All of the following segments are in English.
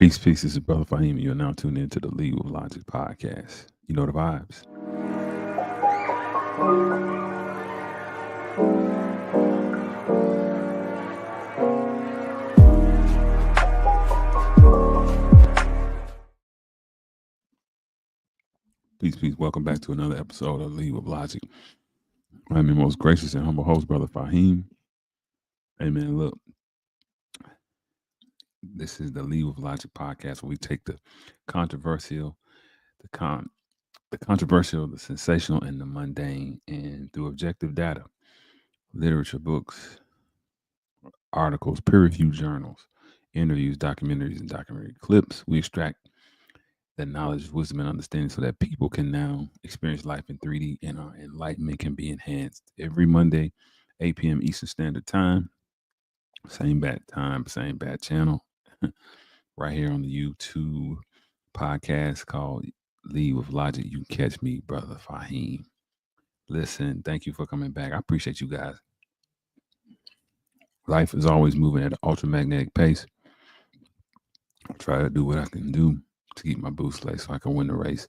Peace, peace. This is Brother Faheem. You're now tuned into the Lead with Logic podcast. You know the vibes. Peace, peace. Welcome back to another episode of Lead with Logic. I'm your most gracious and humble host, Brother Faheem. Hey, man, look, this is the Lead with Logic podcast where we take the controversial, the con, the controversial, the sensational, and the mundane, and through objective data, literature, books, articles, peer-reviewed journals, interviews, documentaries, and documentary clips, we extract that knowledge, wisdom, and understanding so that people can now experience life in 3D and our enlightenment can be enhanced. Every Monday, 8 p.m. Eastern Standard Time, same bad time, same bad channel, right here on the YouTube podcast called Lead with Logic. You catch me, Brother Faheem. Listen, thank you for coming back. I appreciate you guys. Life is always moving at an ultramagnetic pace. I try to do what I can do to keep my boots laced so I can win the race.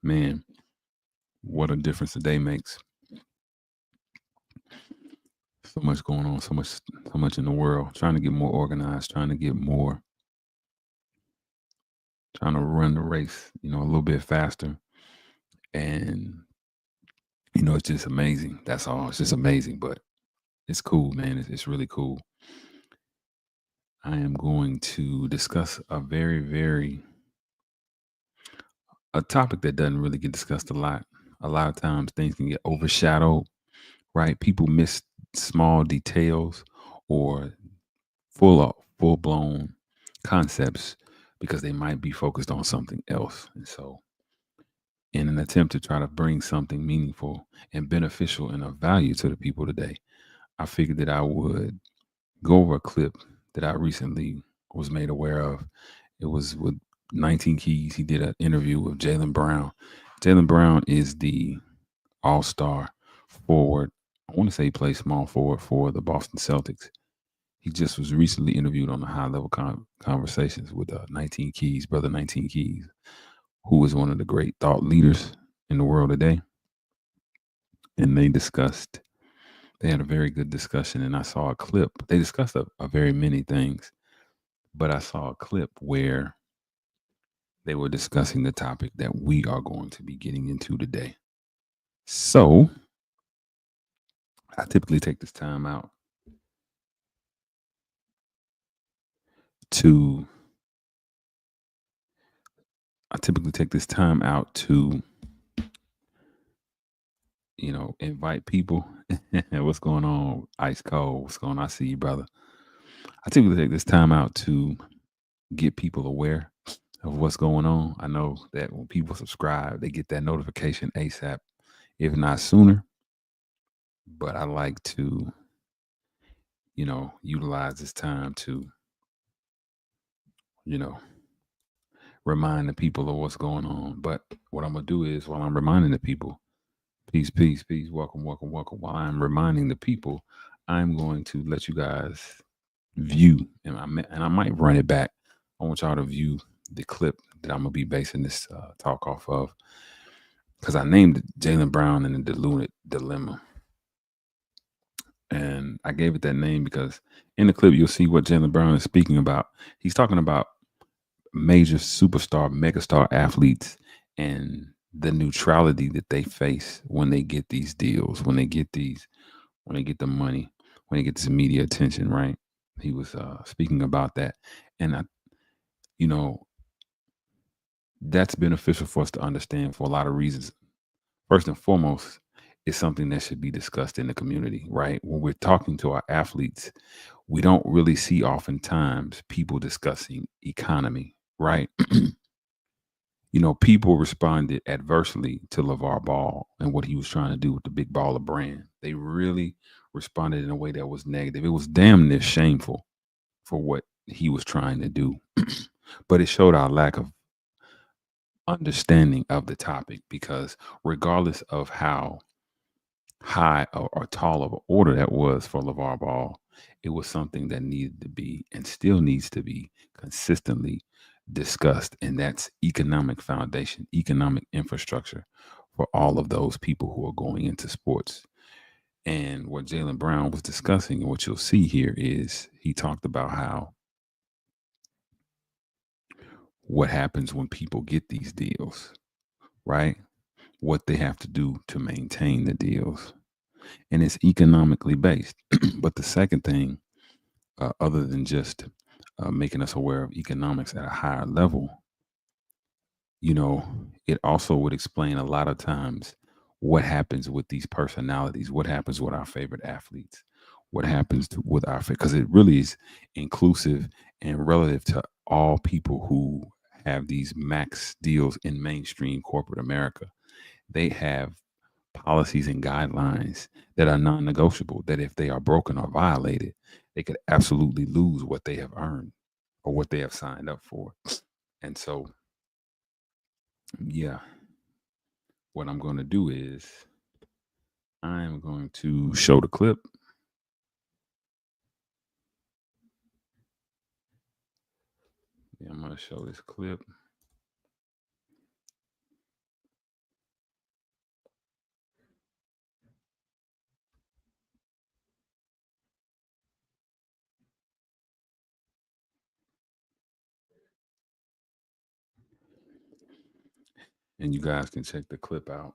Man, what a difference a day makes. So much going on, so much in the world. Trying to get more organized, trying to run the race, a little bit faster. And it's just amazing. That's all. It's just amazing, but it's cool, man. It's really cool. I am going to discuss a topic that doesn't really get discussed a lot. A lot of times things can get overshadowed, right? People miss small details or full blown concepts because they might be focused on something else. And so, in an attempt to try to bring something meaningful and beneficial and of value to the people today, I figured that I would go over a clip that I recently was made aware of. It was with 19 Keys. He did an interview with Jalen Brown. Jalen Brown is the all-star forward. I want to say he plays small forward for the Boston Celtics. He just was recently interviewed on the high level conversations with 19 Keys, brother 19 Keys, who is one of the great thought leaders in the world today. And they had a very good discussion. And I saw a clip. They discussed a very many things, but I saw a clip where they were discussing the topic that we are going to be getting into today. So I typically take this time out to invite people. What's going on? Ice cold. What's going on? I see you, brother. I typically take this time out to get people aware of what's going on. I know that when people subscribe, they get that notification ASAP, if not sooner. But I like to, utilize this time to, you know, remind the people of what's going on. But what I'm gonna do is while I'm reminding the people, peace, peace, peace, welcome, welcome, welcome. While I'm reminding the people, I'm going to let you guys view, and I might run it back. I want y'all to view the clip that I'm gonna be basing this talk off of, because I named it Jalen Brown and the Diluted Dilemma, and I gave it that name because in the clip you'll see what Jalen Brown is speaking about. He's talking about major superstar, megastar athletes and the neutrality that they face when they get these deals, when they get the money, when they get this media attention, right? He was speaking about that. And you know, that's beneficial for us to understand for a lot of reasons. First and foremost, it's something that should be discussed in the community, right? When we're talking to our athletes, we don't really see oftentimes people discussing economy, right? People responded adversely to LeVar Ball and what he was trying to do with the big baller brand. They really responded in a way that was negative. It was damn near shameful for what he was trying to do. But it showed our lack of understanding of the topic, because regardless of how high or tall of an order that was for LeVar Ball, it was something that needed to be and still needs to be consistently discussed, and that's economic foundation, economic infrastructure for all of those people who are going into sports. And what Jalen Brown was discussing, and what you'll see here, is he talked about how what happens when people get these deals, right? What they have to do to maintain the deals. And it's economically based. But the second thing, other than just making us aware of economics at a higher level, you know, it also would explain a lot of times what happens with these personalities, what happens with our favorite athletes, what happens with our, because it really is inclusive and relative to all people who have these max deals in mainstream corporate America. They have policies and guidelines that are non negotiable, that if they are broken or violated, they could absolutely lose what they have earned or what they have signed up for. And so, yeah, what I'm going to do is I'm going to show the clip. Yeah, I'm going to show this clip. And you guys can check the clip out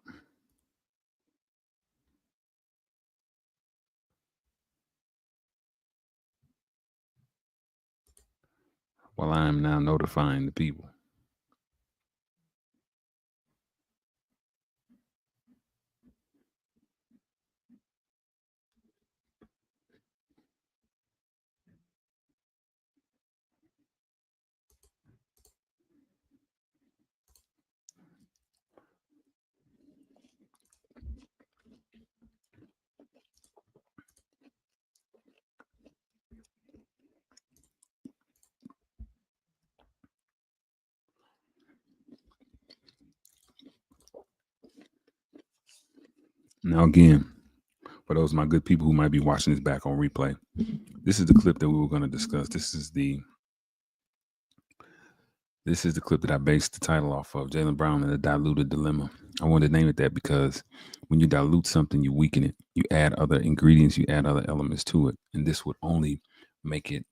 while I am now notifying the people. Now, again, for those of my good people who might be watching this back on replay, this is the clip that we were going to discuss. This is the clip that I based the title off of, Jalen Brown and the Diluted Dilemma. I wanted to name it that because when you dilute something, you weaken it. You add other ingredients, you add other elements to it, and this would only make it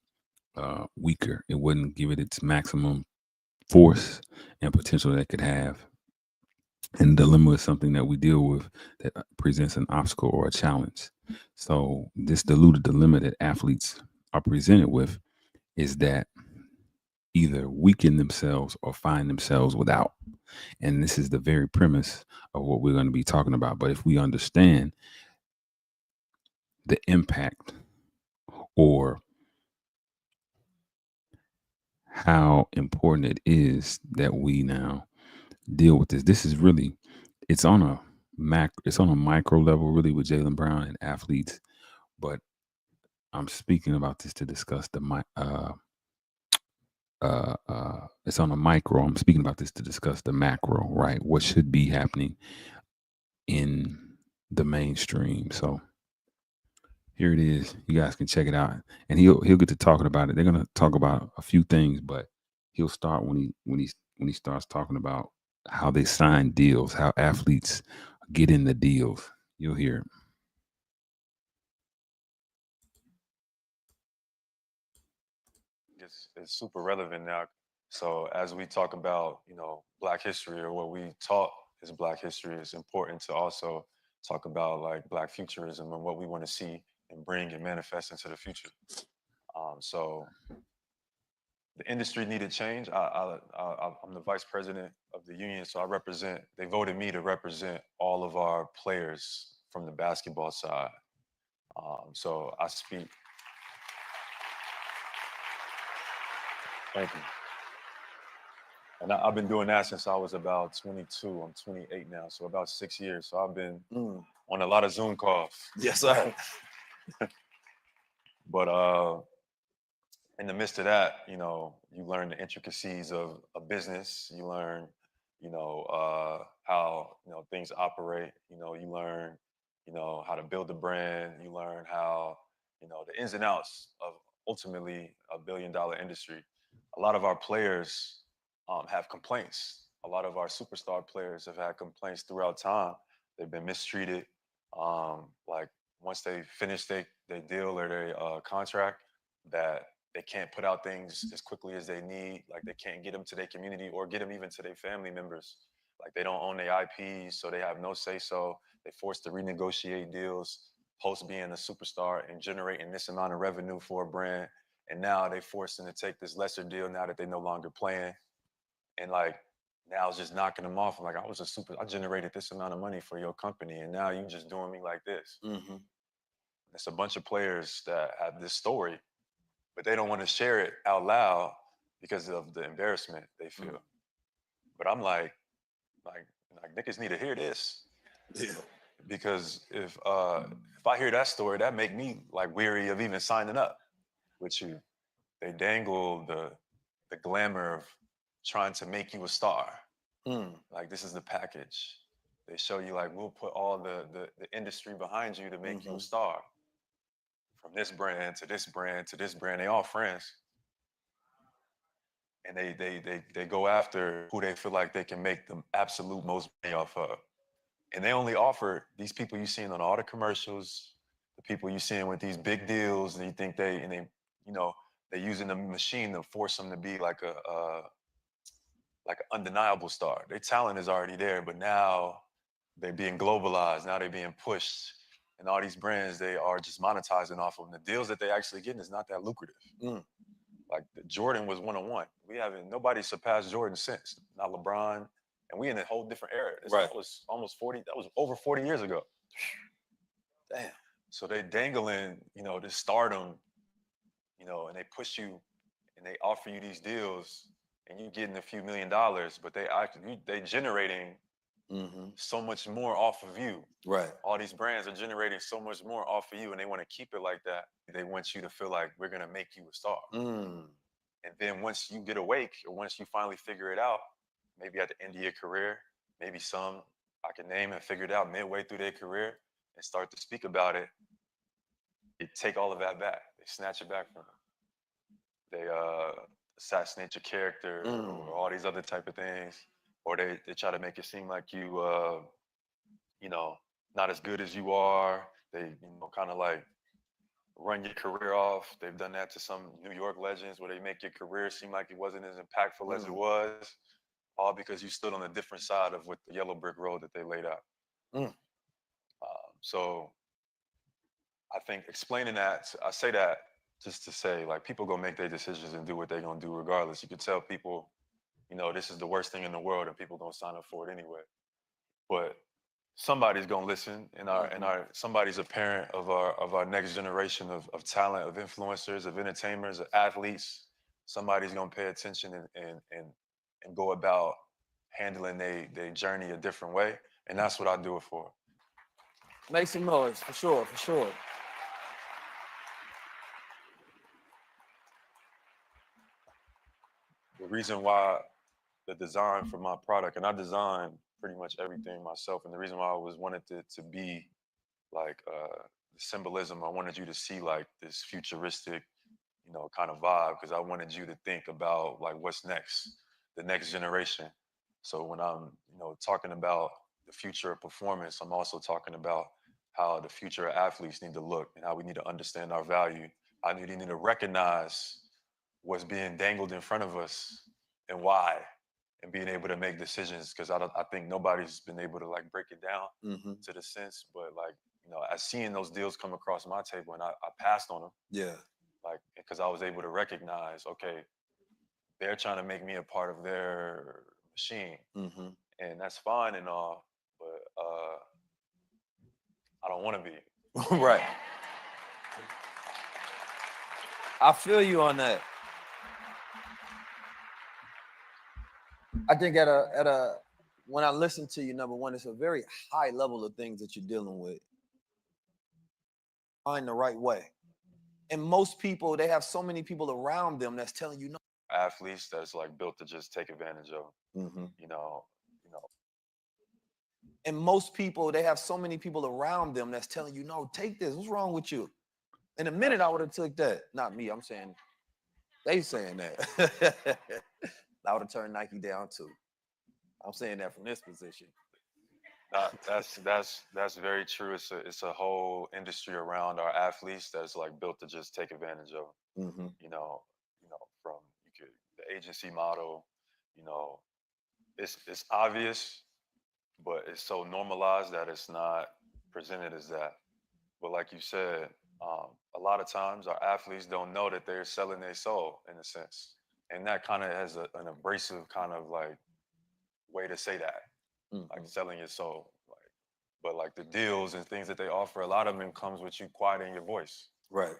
weaker. It wouldn't give it its maximum force and potential that it could have. And dilemma is something that we deal with that presents an obstacle or a challenge. So this diluted dilemma that athletes are presented with is that either weaken themselves or find themselves without. And this is the very premise of what we're going to be talking about. But if we understand the impact or how important it is that we now deal with this, this is really, it's on a it's on a micro level, really, with Jalen Brown and athletes. But I'm speaking about this to discuss it's on a micro. I'm speaking about this to discuss the macro, right? What should be happening in the mainstream. So here it is. You guys can check it out, and he'll get to talking about it. They're gonna talk about a few things, but he'll start when he starts talking about how they sign deals, how athletes get in the deals. You'll hear it. It's super relevant now. So as we talk about, Black history or what we taught is Black history, it's important to also talk about like Black futurism and what we want to see and bring and manifest into the future. So the industry needed change. I'm the vice president of the union, so I represent. They voted me to represent all of our players from the basketball side. So I speak. Thank you. And I've been doing that since I was about 22. I'm 28 now, so about 6 years. So I've been on a lot of Zoom calls. Yes, sir. But in the midst of that, you learn the intricacies of a business. You learn, how things operate. You learn, how to build a brand. You learn how, the ins and outs of ultimately a billion-dollar industry. A lot of our players have complaints. A lot of our superstar players have had complaints throughout time. They've been mistreated. Like once they finish their deal or their contract, that they can't put out things as quickly as they need. Like they can't get them to their community or get them even to their family members. Like they don't own their IPs, so they have no say so. They forced to renegotiate deals post being a superstar and generating this amount of revenue for a brand. And now they forced them to take this lesser deal now that they're no longer playing. And like now it's just knocking them off. I'm like, I generated this amount of money for your company, and now you just doing me like this. Mm-hmm. It's a bunch of players that have this story, but they don't want to share it out loud because of the embarrassment they feel. Mm. But I'm like, like niggas need to hear this Yeah. because if I hear that story, that make me like weary of even signing up with you. They dangle the glamour of trying to make you a star. Mm. Like this is the package. They show you like we'll put all the industry behind you to make you a star. From this brand to this brand to this brand, they all friends. And they go after who they feel like they can make the absolute most money off of. And they only offer these people you seeing on all the commercials, the people you seeing with these big deals, and you think you know, they're using the machine to force them to be like like an undeniable star. Their talent is already there, but now they're being globalized. Now they're being pushed, and all these brands they are just monetizing off of them. The deals that they actually getting is not that lucrative. Mm. Like Jordan was 101. We haven't nobody surpassed Jordan since. Not LeBron, and we in a whole different era. Right. That was almost 40. That was over 40 years ago. Damn. So they dangling, this stardom, and they push you, and they offer you these deals, and you getting a few $1,000,000, but they generating Mm-hmm. so much more off of you. Right. All these brands are generating so much more off of you, and they want to keep it like that. They want you to feel like we're gonna make you a star. Mm. And then once you get awake, or once you finally figure it out, maybe at the end of your career, maybe some I can name and figure it out midway through their career and start to speak about it, they take all of that back. They snatch it back from them. They assassinate your character or all these other type of things. Or they try to make it seem like you know, not as good as you are. They, kind of like run your career off. They've done that to some New York legends where they make your career seem like it wasn't as impactful as it was, all because you stood on a different side of what the yellow brick road that they laid out. Mm. So I think explaining that, I say that just to say, like, people go make their decisions and do what they're gonna do regardless. You could tell people, this is the worst thing in the world, and people gonna sign up for it anyway. But somebody's gonna listen, and our somebody's a parent of our next generation of talent, of influencers, of entertainers, of athletes. Somebody's gonna pay attention and go about handling their journey a different way, and that's what I do it for. Make some noise, for sure, for sure. The reason why the design for my product, and I design pretty much everything myself, and the reason why I was wanted to be like the symbolism, I wanted you to see like this futuristic, kind of vibe, because I wanted you to think about like what's next, the next generation. So when I'm, talking about the future of performance, I'm also talking about how the future of athletes need to look and how we need to understand our value. I need to recognize what's being dangled in front of us and why, and being able to make decisions, because I think nobody's been able to like break it down to the sense, but like, as seeing those deals come across my table, and I passed on them, Yeah. like, because I was able to recognize, okay, they're trying to make me a part of their machine, and that's fine and all, but I don't want to be. Right. I feel you on that. I think when I listen to you, number one, it's a very high level of things that you're dealing with. Find the right way. And most people, they have so many people around them that's telling you no. Athletes that's like built to just take advantage of, And most people, they have so many people around them that's telling you, no, take this. What's wrong with you? In a minute, I would have took that. Not me. I'm saying, they saying that. I would have turned Nike down too. I'm saying that from this position. That's very true. It's a whole industry around our athletes that's like built to just take advantage of 'em. Mm-hmm. From the agency model, you know, it's obvious, but it's so normalized that it's not presented as that. But like you said, a lot of times our athletes don't know that they're selling their soul in a sense, and that kind of has an abrasive kind of like way to say that, like Mm-hmm. selling your soul. Like, but like the deals and things that they offer, a lot of them comes with you quieting your voice. Right.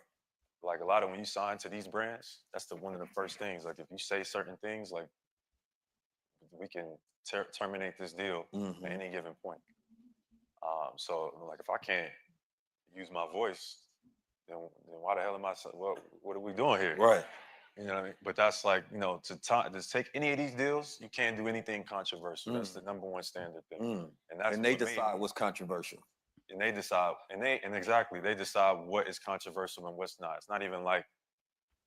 Like a lot of when you sign to these brands, that's one of the first things. Like if you say certain things, like we can terminate this deal Mm-hmm. at any given point. So like if I can't use my voice, then why the hell am I? What are we doing here? Right. You know what I mean? But that's like to take any of these deals, you can't do anything controversial. That's the number one standard thing, Mm. and that's And they what made decide me. what's controversial. And they decide, and exactly they decide what is controversial and what's not. It's not even like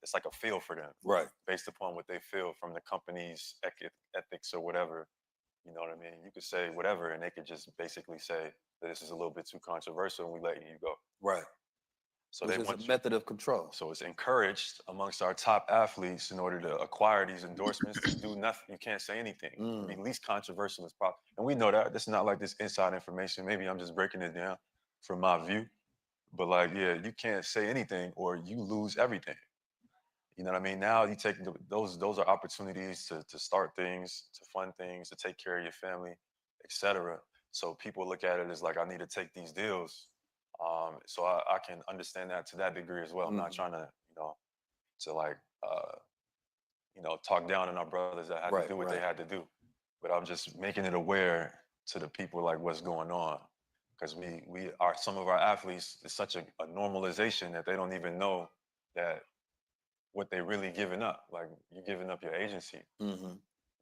it's like a feel for them Right. based upon what they feel from the company's ethics or whatever. You know what I mean? You could say whatever, and they could just basically say that this is a little bit too controversial, and we letting you go. Right. So Which they is a want you. method of control. So it's encouraged amongst our top athletes in order to acquire these endorsements to do nothing. You can't say anything. Be least controversial as possible. And we know that. This is not like this inside information. Maybe I'm just breaking it down from my view. But like, yeah, you can't say anything or you lose everything. You know what I mean? Now you take those are opportunities to start things, to fund things, to take care of your family, etc. So people look at it as like I need to take these deals. So I can understand that to that degree as well. I'm not trying to, to like talk down on our brothers that had to Right. do what they Right. had to do. But I'm just making it aware to the people like what's going on. Because we are some of our athletes, it's such a normalization that they don't even know that what they really giving up. Like you're giving up your agency. Mm-hmm.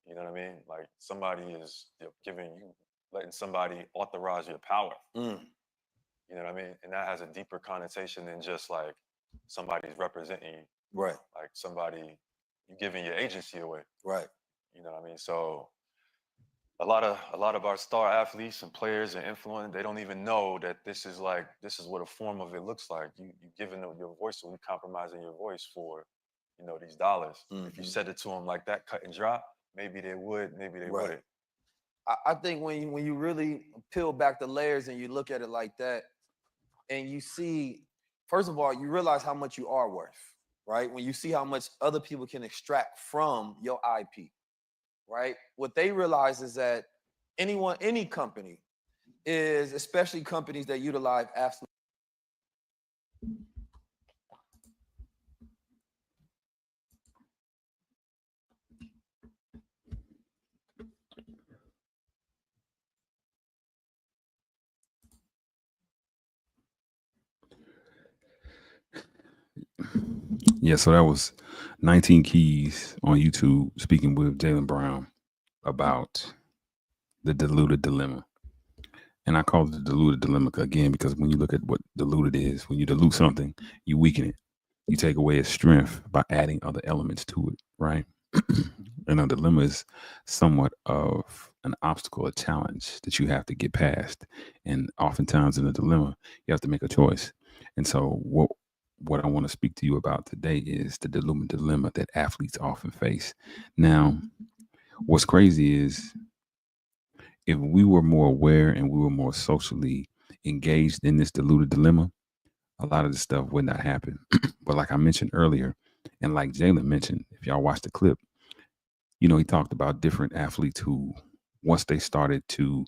You know what I mean? Like somebody is giving you, letting somebody authorize your power. Mm. You know what I mean? And that has a deeper connotation than just like somebody's representing you. Right. Like somebody, you giving your agency away. Right. You know what I mean? So a lot of our star athletes and players and influence, they don't even know that this is what a form of it looks like. You giving them your voice, so you compromising your voice for these dollars. If you said it to them like that, cut and drop, maybe they would, maybe they Right. wouldn't. I think when you really peel back the layers and you look at it like that, and you see, first of all, you realize how much you are worth, right? When you see how much other people can extract from your IP, right? What they realize is that any company is, especially companies that utilize absolute. Yeah, so that was 19 Keys on YouTube speaking with Jalen Brown about the diluted dilemma. And I call it the diluted dilemma again because when you look at what diluted is, when you dilute something, you weaken it. You take away its strength by adding other elements to it, right? And a dilemma is somewhat of an obstacle, a challenge that you have to get past. And oftentimes in a dilemma, you have to make a choice. And so what I want to speak to you about today is the dilemma that athletes often face. Now, what's crazy is if we were more aware and we were more socially engaged in this diluted dilemma, a lot of this stuff would not happen. But like I mentioned earlier, and like Jalen mentioned, if y'all watch the clip, he talked about different athletes who, once they started to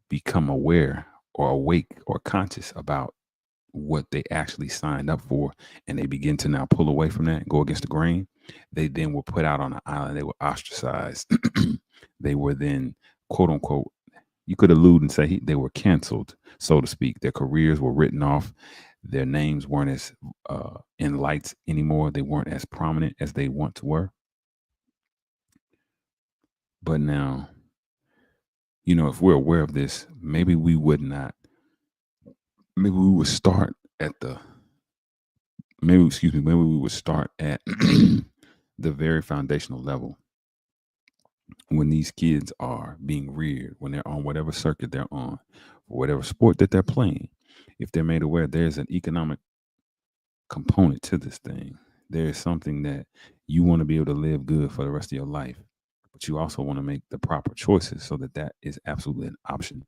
become aware or awake or conscious about what they actually signed up for, and they begin to now pull away from that and go against the grain, they then were put out on an island. They were ostracized. They were then, quote unquote, you could allude and say they were canceled, so to speak. Their careers were written off. Their names weren't as in lights anymore. They weren't as prominent as they once were. But now, if we're aware of this, maybe we would not. Maybe we would start at maybe we would start at the very foundational level when these kids are being reared, when they're on whatever circuit they're on, for whatever sport that they're playing, if they're made aware there's an economic component to this thing, there is something that you want to be able to live good for the rest of your life, but you also want to make the proper choices so that that is absolutely an option,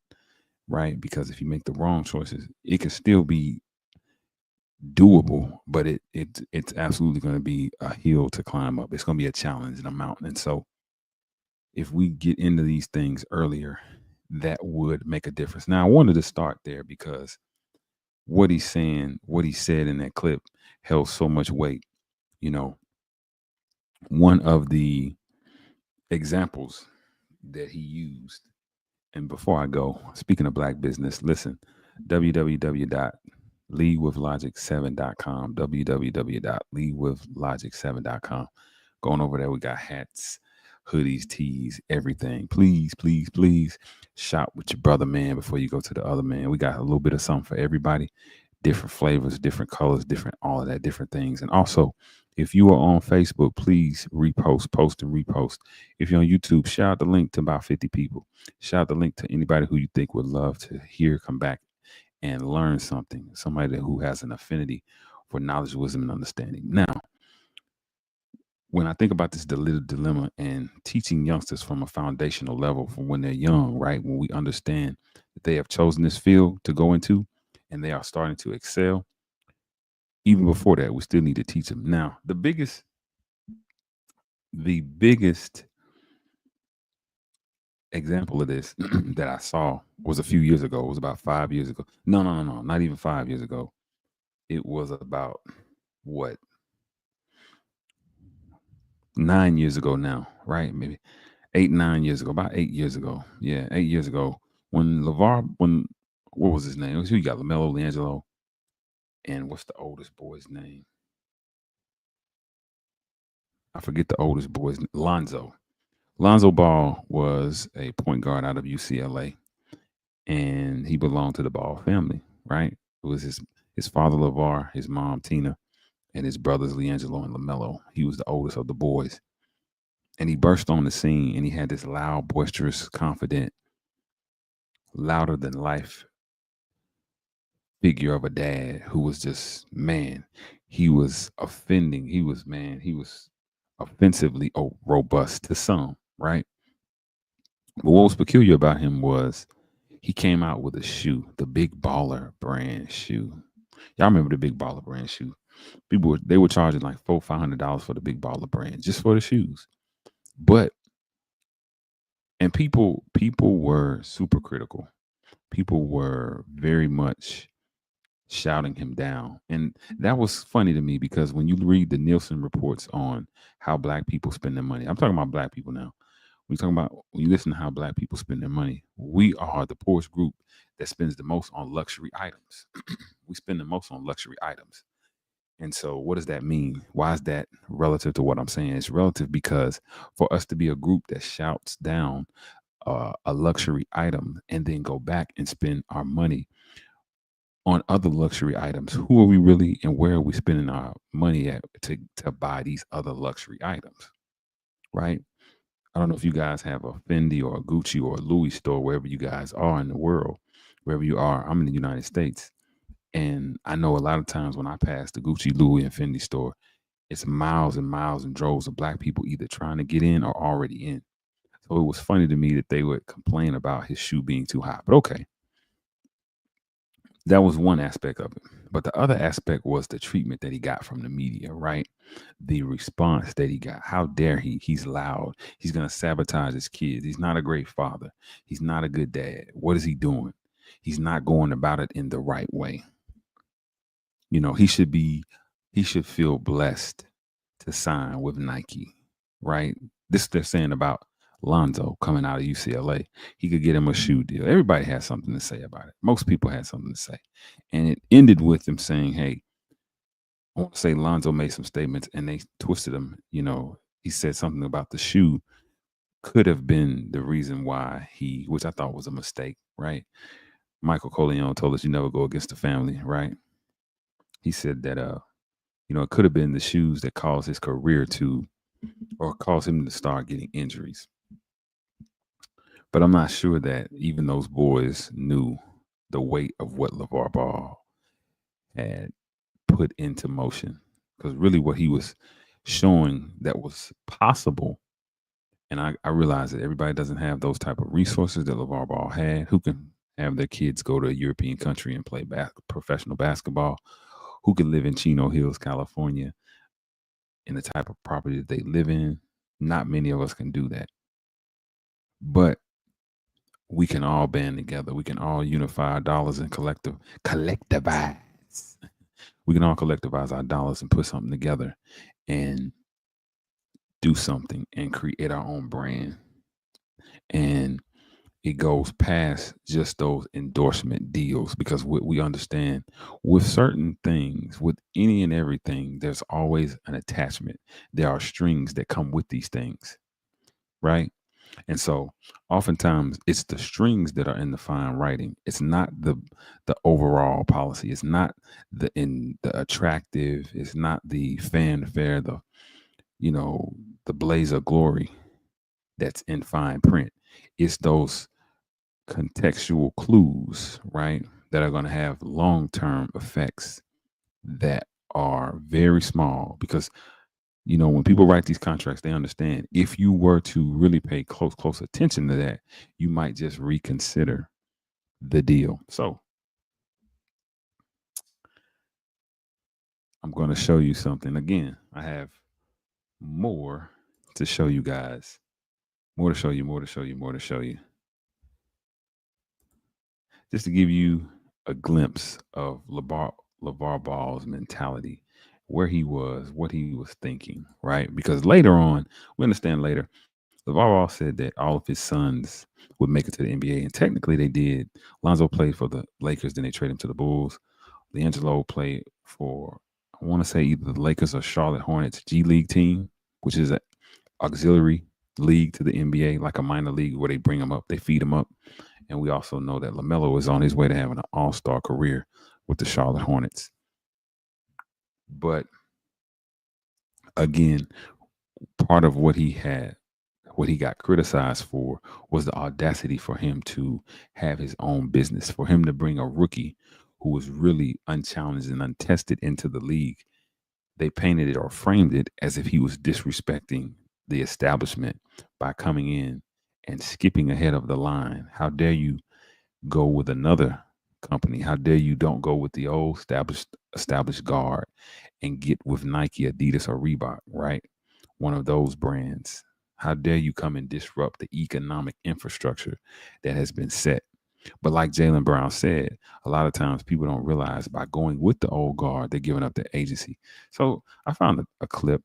right? Because if you make the wrong choices, it can still be doable, but it's absolutely going to be a hill to climb up. It's going to be a challenge and a mountain. And so if we get into these things earlier, that would make a difference. Now, I wanted to start there because what he's saying, what he said in that clip held so much weight. You know, one of the examples that he used, and before I go, speaking of black business, listen, www.leadwithlogic7.com, www.leadwithlogic7.com. Going over there, we got hats, hoodies, tees, everything. Please, please, please shop with your brother, man, before you go to the other man. We got a little bit of something for everybody, different flavors, different colors, different, all of that, different things. And also, if you are on Facebook, please repost, post, and repost. If you're on YouTube, shout out the link to about 50 people. Shout out the link to anybody who you think would love to hear, come back, and learn something. Somebody who has an affinity for knowledge, wisdom, and understanding. Now, when I think about this diluted dilemma and teaching youngsters from a foundational level from when they're young, right? When we understand that they have chosen this field to go into and they are starting to excel, even before that, we still need to teach them. Now, the biggest example of this that I saw was a few years ago. It was about 5 years ago. No, no, no, no, not even 5 years ago. It was about what, 9 years ago now, right? Maybe 8, 9 years ago, about 8 years ago. Yeah, 8 years ago. When what was his name? Who you got? LaMelo, Leangelo, and what's the oldest boy's name? I forget the oldest boy's Lonzo. Lonzo Ball was a point guard out of UCLA, and he belonged to the Ball family, right? It was his father LeVar, his mom Tina, and his brothers LiAngelo and LaMelo. He was the oldest of the boys, and he burst on the scene, and he had this loud, boisterous, confident, louder than life figure of a dad who was just, man, he was offending. He was offensively robust to some, right? But what was peculiar about him was he came out with a shoe, the Big Baller brand shoe. Y'all remember the Big Baller brand shoe? They were charging like $400-$500 for the Big Baller brand just for the shoes. But and people were super critical. People were very much shouting him down. And that was funny to me because when you read the Nielsen reports on how black people spend their money, I'm talking about black people now. When you listen to how black people spend their money, we are the poorest group that spends the most on luxury items. We spend the most on luxury items. And so what does that mean? Why is that relative to what I'm saying? It's relative because for us to be a group that shouts down a luxury item and then go back and spend our money on other luxury items, who are we really and where are we spending our money at to buy these other luxury items, right? I don't know if you guys have a Fendi or a Gucci or a Louis store wherever you guys are in the world, wherever you are. I'm in the United States. And I know a lot of times when I pass the Gucci, Louis, and Fendi store, it's miles and miles and droves of black people either trying to get in or already in. So it was funny to me that they would complain about his shoe being too high. But okay, that was one aspect of it. But the other aspect was the treatment that he got from the media, right? The response that he got. How dare he? He's loud. He's going to sabotage his kids. He's not a great father. He's not a good dad. What is he doing? He's not going about it in the right way. He should feel blessed to sign with Nike, right? This they're saying about Lonzo coming out of UCLA. He could get him a shoe deal. Everybody has something to say about it. Most people had something to say. And it ended with them saying, hey, I want to say Lonzo made some statements and they twisted him. He said something about the shoe could have been the reason why which I thought was a mistake, right? Michael Corleone told us you never go against the family, right? He said that it could have been the shoes that caused his career or caused him to start getting injuries. But I'm not sure that even those boys knew the weight of what LeVar Ball had put into motion. Because really, what he was showing that was possible, and I realize that everybody doesn't have those type of resources that LeVar Ball had. Who can have their kids go to a European country and play professional basketball? Who can live in Chino Hills, California, in the type of property that they live in? Not many of us can do that. But we can all band together. We can all unify our dollars and collectivize. We can all collectivize our dollars and put something together and do something and create our own brand. And it goes past just those endorsement deals, because we understand with certain things, with any and everything, there's always an attachment. There are strings that come with these things, right? And so oftentimes it's the strings that are in the fine writing. It's not the overall policy. It's not the attractive. It's not the fanfare, the blaze of glory that's in fine print. It's those contextual clues, right, that are going to have long-term effects that are very small. Because when people write these contracts, they understand if you were to really pay close attention to that, you might just reconsider the deal. So I'm going to show you something. Again, I have more to show you guys. More to show you, more to show you, more to show you. Just to give you a glimpse of LeVar Ball's mentality, where he was, what he was thinking, right? Because later on, we understand later, LeVar Ball said that all of his sons would make it to the NBA, and technically they did. Lonzo played for the Lakers, then they traded him to the Bulls. LiAngelo played for, I want to say, either the Lakers or Charlotte Hornets G League team, which is an auxiliary league to the NBA, like a minor league where they bring them up, they feed them up. And we also know that LaMelo is on his way to having an all-star career with the Charlotte Hornets. But again, part of what he got criticized for was the audacity for him to have his own business, for him to bring a rookie who was really unchallenged and untested into the league. They painted it or framed it as if he was disrespecting the establishment by coming in and skipping ahead of the line. How dare you go with another company? How dare you don't go with the old established guard and get with Nike, Adidas, or Reebok, right? One of those brands. How dare you come and disrupt the economic infrastructure that has been set? But like Jalen Brown said, a lot of times people don't realize by going with the old guard, they're giving up the agency. So I found a clip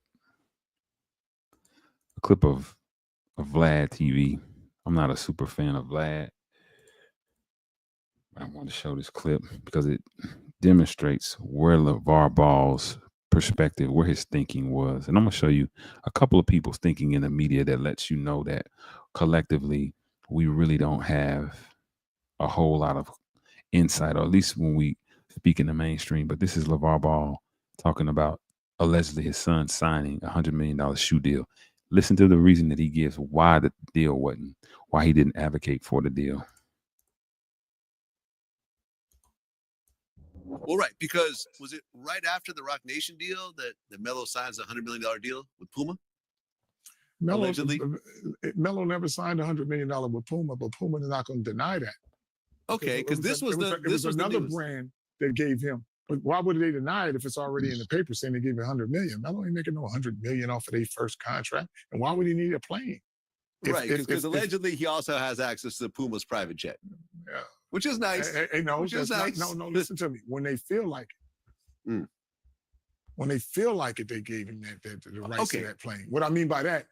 of Vlad TV. I'm not a super fan of Vlad. I want to show this clip because it demonstrates where LeVar Ball's perspective, where his thinking was. And I'm going to show you a couple of people's thinking in the media that lets you know that collectively we really don't have a whole lot of insight, or at least when we speak in the mainstream. But this is LeVar Ball talking about allegedly his son signing $100 million shoe deal. Listen to the reason that he gives why the deal why he didn't advocate for the deal. Well, right, because was it right after the Rock Nation deal that Melo signs a $100 million deal with Puma? Melo never signed $100 million with Puma, but Puma is not going to deny that. Okay, because this was another brand that gave him. But why would they deny it if it's already in the paper saying they gave him $100 million? Melo ain't making no $100 million off of their first contract, and why would he need a plane? Right, because allegedly he also has access to Puma's private jet. Yeah. Which is nice. Which is nice. No, listen to me. When they feel like it, when they feel like it, they gave him the rights to that plane. What I mean by that,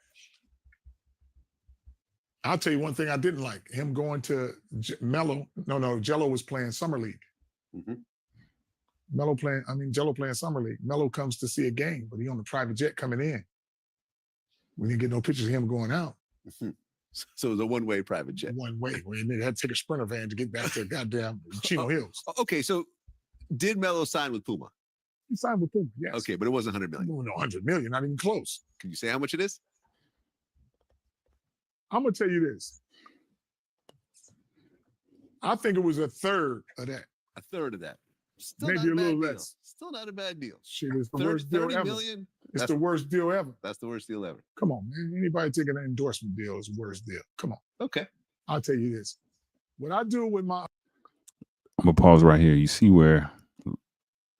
I'll tell you one thing I didn't like. Him going to Melo. No, Jello was playing Summer League. Jello playing Summer League. Melo comes to see a game, but he on the private jet coming in. We didn't get no pictures of him going out. So it was a one-way private jet. One way. We had to take a Sprinter van to get back to goddamn Chino Hills. Okay, so did Melo sign with Puma? He signed with Puma, yes. Okay, but it wasn't $100 million. No, $100 million, not even close. Can you say how much it is? I'm going to tell you this. I think it was a third of that. A third of that. Still Maybe not a a little bad deal. less. Still not a bad deal. Shit, it's the 30, worst deal 30 ever. million. It's That's, the worst deal ever. that's the worst deal ever. Come on, man. Anybody taking an endorsement deal is the worst deal. Come on. Okay. I'll tell you this. What I do with my I'm gonna pause right here. You see where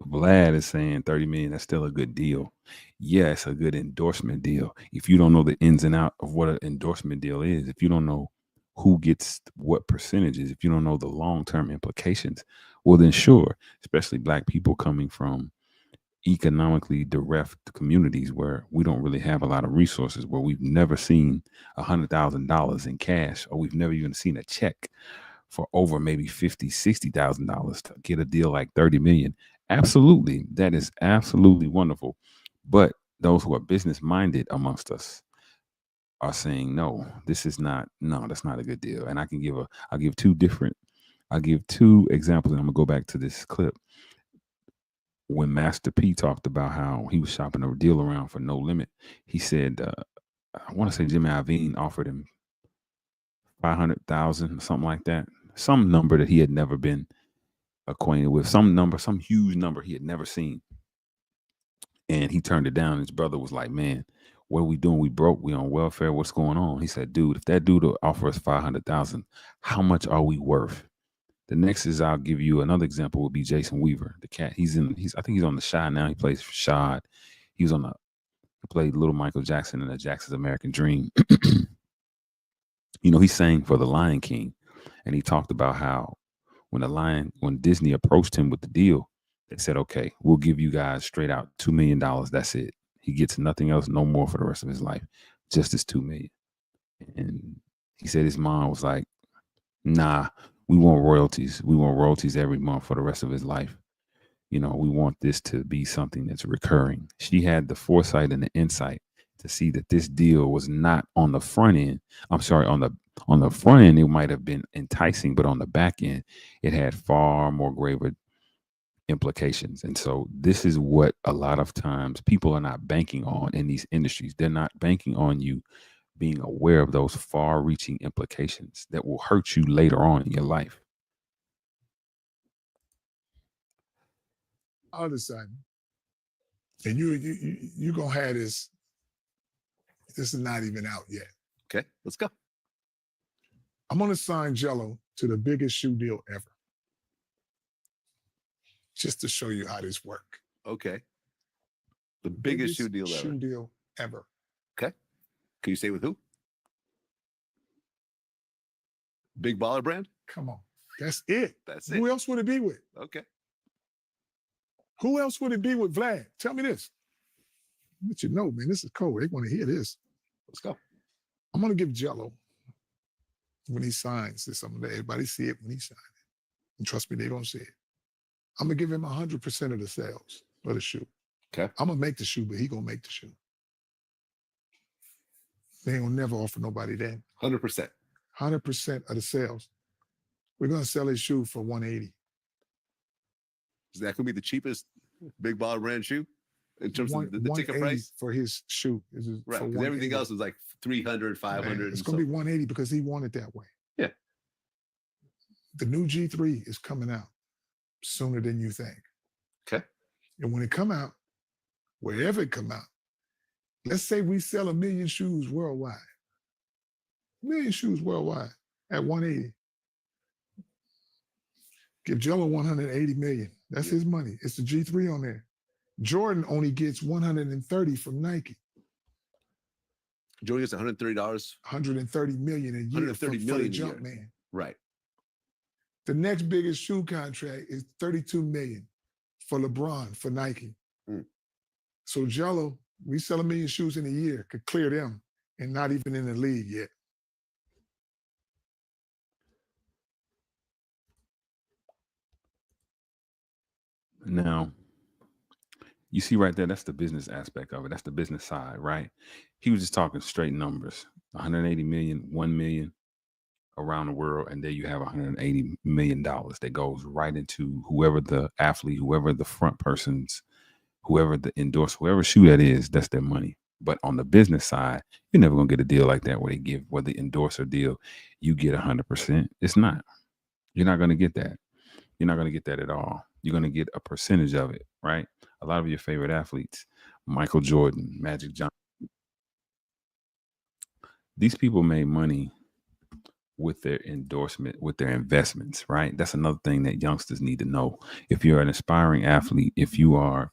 Vlad is saying 30 million, that's still a good deal. Yeah, it's a good endorsement deal. If you don't know the ins and out of what an endorsement deal is, if you don't know who gets what percentages, if you don't know the long-term implications, well then sure, especially black people coming from economically bereft communities where we don't really have a lot of resources, where we've never seen $100,000 in cash, or we've never even seen a check for over maybe $50,000, $60,000 to get a deal like 30 million. Absolutely, that is absolutely wonderful. But those who are business minded amongst us are saying no, this is not, no, that's not a good deal. And I'll give two examples, and I'm gonna go back to this clip when Master P talked about how he was shopping a deal around for no limit. He said, I want to say Jimmy Iovine offered him 500,000, something like that, some number that he had never been acquainted with, some number, some huge number he had never seen, and he turned it down. His brother was like, "Man, what are we doing? We broke. We on welfare. What's going on?" He said, "Dude, if that dude will offer us 500,000, how much are we worth?" The next is, I'll give you another example, would be Jason Weaver, the cat. I think he's on the Shy now. He plays for Shad. He played Little Michael Jackson in the Jackson's American Dream. You know, he sang for the Lion King, and he talked about how when Disney approached him with the deal, they said, "Okay, we'll give you guys straight out $2 million. That's it. He gets nothing else, no more for the rest of his life, just this $2 million." And he said his mom was like, "Nah, we want royalties. We want royalties every month for the rest of his life. You know, we want this to be something that's recurring." She had the foresight and the insight to see that this deal was not on the front end. I'm sorry, on the front end, it might have been enticing, but on the back end, it had far more graver implications. And so this is what a lot of times people are not banking on in these industries. They're not banking on you being aware of those far-reaching implications that will hurt you later on in your life. all of a sudden, and you gonna have this. This is not even out yet. Okay, let's go. I'm gonna sign Jello to the biggest shoe deal ever, just to show you how this works. Okay. The biggest shoe deal ever. Shoe deal ever. Okay. Can you say with who? Big baller brand? Come on, that's it. That's it. Who else would it be with? Okay. Who else would it be with Vlad? Tell me this. Let you know, man. This is cold. They want to hear this. Let's go. I'm gonna give Jello when he signs this. I'm gonna let everybody see it when he signs it. And trust me, they're gonna see it. I'm gonna give him 100% of the sales of the shoe. Okay. I'm gonna make the shoe, but he gonna make the shoe. They ain't gonna never offer nobody that. 100%. 100% of the sales. We're gonna sell his shoe for 180. Is that gonna be the cheapest big baller brand shoe in terms of the ticket 180 price? for his shoe. Right. Because everything else is like 300, 500. Man, it's gonna be 180 because he wanted that way. Yeah. The new G3 is coming out sooner than you think. Okay. And when it come out, wherever it come out, let's say we sell 1 million shoes worldwide. 1 million shoes worldwide at 180. Give Jello 180 million. That's his money. It's the G3 on there. Jordan only gets 130 from Nike. Jordan gets $130. 130 million a year 130 for million the a jump year. man. Right. The next biggest shoe contract is 32 million for LeBron for Nike. Mm. So Jello, we sell 1 million shoes in a year, could clear them and not even in the league yet. Now, you see right there, that's the business aspect of it. That's the business side, right? He was just talking straight numbers. 180 million, 1 million around the world, and there you have $180 million that goes right into whoever the athlete, whoever the front persons, whoever the endorse, whoever shoe that is, that's their money. But on the business side, you're never gonna get a deal like that where the endorser deal, you get 100%. It's not. You're not going to get that. You're not going to get that at all. You're going to get a percentage of it, right? A lot of your favorite athletes, Michael Jordan, Magic Johnson, these people made money with their endorsement, with their investments, right? That's another thing that youngsters need to know. If you're an aspiring athlete, if you are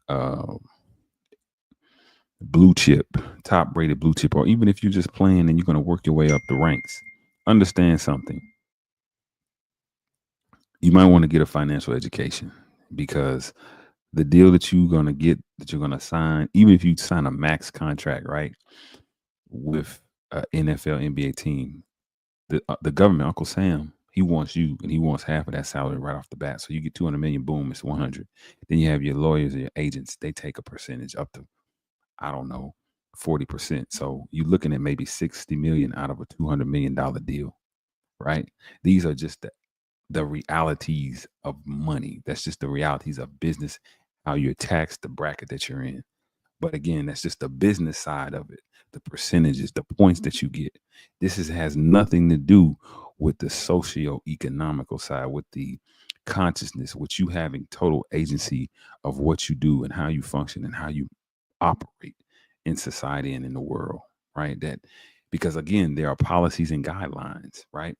uh, blue chip, top rated blue chip, or even if you're just playing and you're going to work your way up the ranks, understand something. You might want to get a financial education because the deal that you're going to get, that you're going to sign, even if you sign a max contract, right, with an NFL, NBA team, the government, Uncle Sam, he wants you and he wants half of that salary right off the bat. So you get 200 million, boom, it's 100. Then you have your lawyers and your agents, they take a percentage up to, I don't know, 40%. So you're looking at maybe 60 million out of a $200 million deal, right? These are just the realities of money. That's just the realities of business, how you're taxed, the bracket that you're in. But again, that's just the business side of it, the percentages, the points that you get. Has nothing to do with the socio-economical side, with the consciousness, with you having total agency of what you do and how you function and how you operate in society and in the world, right? That because again, there are policies and guidelines, right?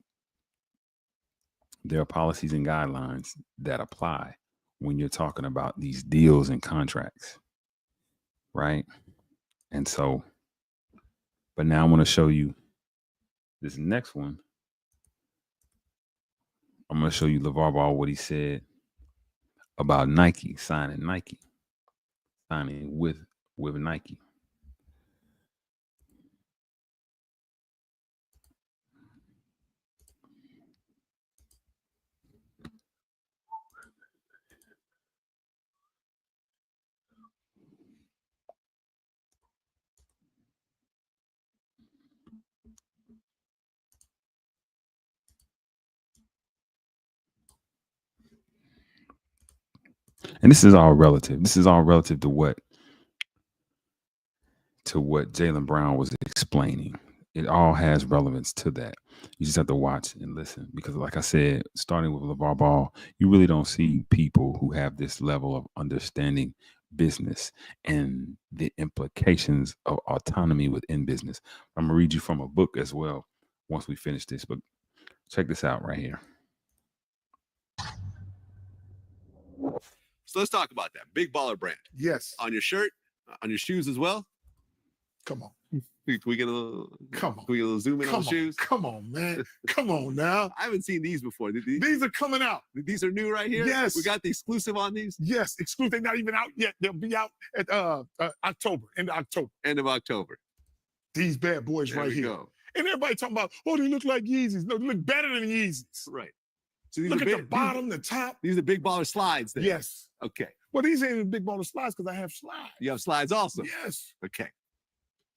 There are policies and guidelines that apply when you're talking about these deals and contracts, right? And so, but now I want to show you this next one. I'm going to show you LeVar Ball, what he said about Nike, signing with Nike. And this is all relative. This is all relative to what Jalen Brown was explaining. It all has relevance to that. You just have to watch and listen because, like I said, starting with LeVar Ball, you really don't see people who have this level of understanding business and the implications of autonomy within business. I'm gonna read you from a book as well once we finish this, but check this out right here. So let's talk about that big baller brand Yes. on your shirt, on your shoes as well. Come on. Can we get a little? Come on. Can we get a little zoom in on the shoes? Come on, man. Come on now. I haven't seen these before. These are coming out. These are new right here. Yes. We got the exclusive on these. Yes, exclusive. They're not even out yet. They'll be out at October, end of October. End of October. These bad boys There right we here. go. And everybody talking about, oh, they look like Yeezys. No, they look better than Yeezys. Right. So these Look are at the bottom, the top. These are big baller slides. Then. Yes. Okay. Well, these ain't even big baller slides because I have slides. You have slides also. Yes. Okay.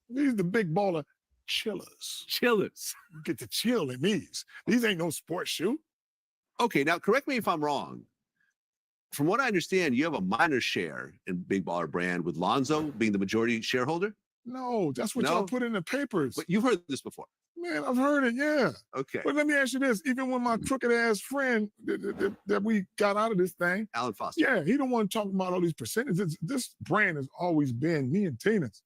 These are the big baller chillers. Chillers. You get to chill in these. These ain't no sports shoe. Okay. Now, correct me if I'm wrong. From what I understand, you have a minor share in Big Baller Brand with Lonzo being the majority shareholder. No, that's what y'all put in the papers. But you've heard this before. Man, I've heard it, yeah. Okay. But let me ask you this. Even when my crooked ass friend that we got out of this thing, Alan Foster. yeah, he don't want to talk about all these percentages. This brand has always been me and Tina's.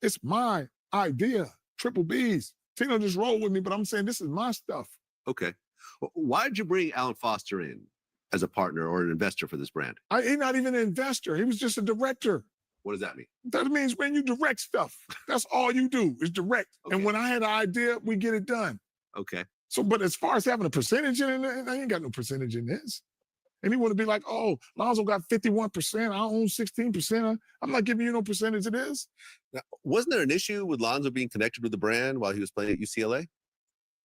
It's my idea, Triple B's. Tina just rolled with me, but I'm saying this is my stuff. Okay. Well, why did you bring Alan Foster in as a partner or an investor for this brand? He's not even an investor. He was just a director. What does that mean? That means when you direct stuff, that's all you do is direct. Okay. And when I had an idea, we get it done. Okay. So, but as far as having a percentage in it, I ain't got no percentage in this. And he want to be like, oh, Lonzo got 51%, I own 16%. I'm not giving you no percentage of this. Now, wasn't there an issue with Lonzo being connected with the brand while he was playing at UCLA?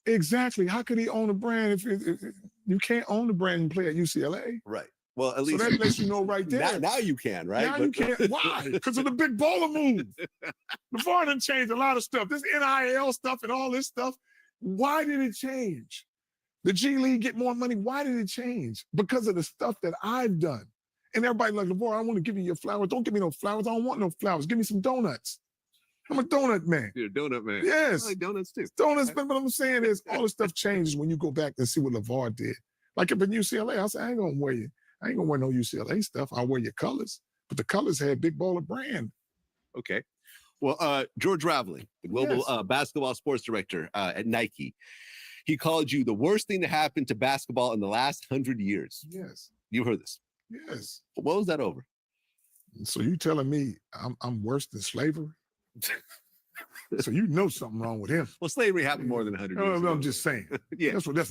Exactly. How could he own a brand if you can't own the brand and play at UCLA? Right. Well, at So least that lets you know right there. now you can, right? Now you can't. Why? Because of the big baller move. LeVar done changed a lot of stuff. This NIL stuff and all this stuff. Why did it change? The G League get more money. Why did it change? Because of the stuff that I've done. And everybody like, LeVar, I want to give you your flowers. Don't give me no flowers. I don't want no flowers. Give me some donuts. I'm a donut man. You're a donut man. Yes. I like donuts too. Donuts, but what I'm saying is all this stuff changes when you go back and see what LeVar did. Like if in UCLA, I said, I ain't gonna wear no UCLA stuff. I'll wear your colors. But the colors had Big Baller brand. Okay. Well, George Raveling, the global Yes. basketball sports director at Nike, he called you the worst thing to happen to basketball in the last 100 years. Yes. You heard this. Yes. What was that over? So you telling me I'm worse than slavery? So you know something wrong with him. Well, slavery happened more than 100 years ago. I'm just saying. Yeah. That's what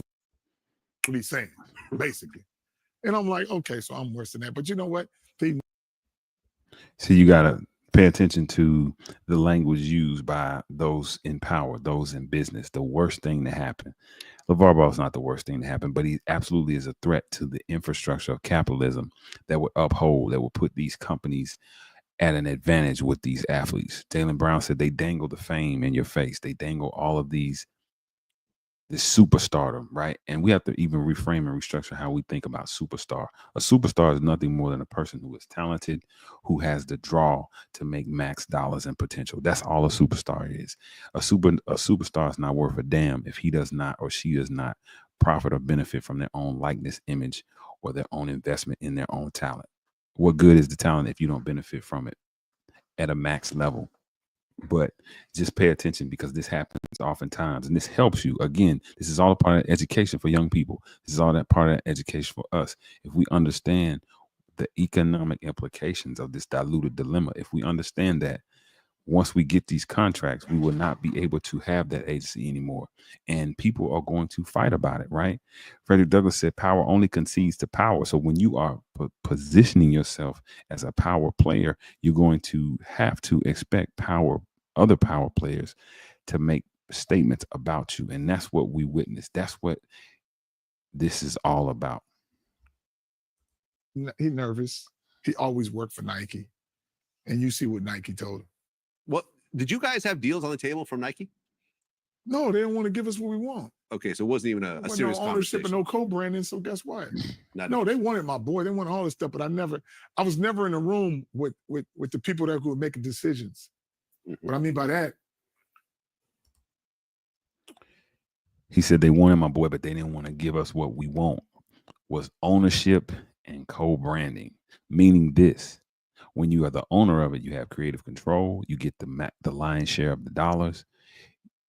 he's saying, basically. And I'm like, okay, so I'm worse than that. But you know what? So you gotta pay attention to the language used by those in power, those in business. The worst thing to happen. LeVar Ball is not the worst thing to happen, but he absolutely is a threat to the infrastructure of capitalism that would uphold, that would put these companies at an advantage with these athletes. Jalen Brown said they dangle the fame in your face. They dangle all of this superstardom, right? And we have to even reframe and restructure how we think about superstar. A superstar is nothing more than a person who is talented, who has the draw to make max dollars and potential. That's all a superstar is. A superstar is not worth a damn if he does not or she does not profit or benefit from their own likeness, image, or their own investment in their own talent. What good is the talent if you don't benefit from it at a max level? But just pay attention because this happens oftentimes, and this helps you. Again, this is all a part of education for young people. This is all that part of education for us. If we understand the economic implications of this diluted dilemma, if we understand that once we get these contracts, we will not be able to have that agency anymore. And people are going to fight about it, right? Frederick Douglass said power only concedes to power. So when you are positioning yourself as a power player, you're going to have to expect other power players to make statements about you. And that's what we witnessed. That's what this is all about. He's nervous. He always worked for Nike. And you see what Nike told him. What did you guys have deals on the table from Nike? No, they don't want to give us what we want. Okay, so it wasn't even a serious no ownership and conversation. no co-branding. So guess what? No, they wanted my boy. They wanted all this stuff, but I was never in a room with the people that were making decisions. What I mean by that, he said they wanted my boy, but they didn't want to give us what we want. Was ownership and co-branding, meaning this: when you are the owner of it, you have creative control. You get the lion's share of the dollars.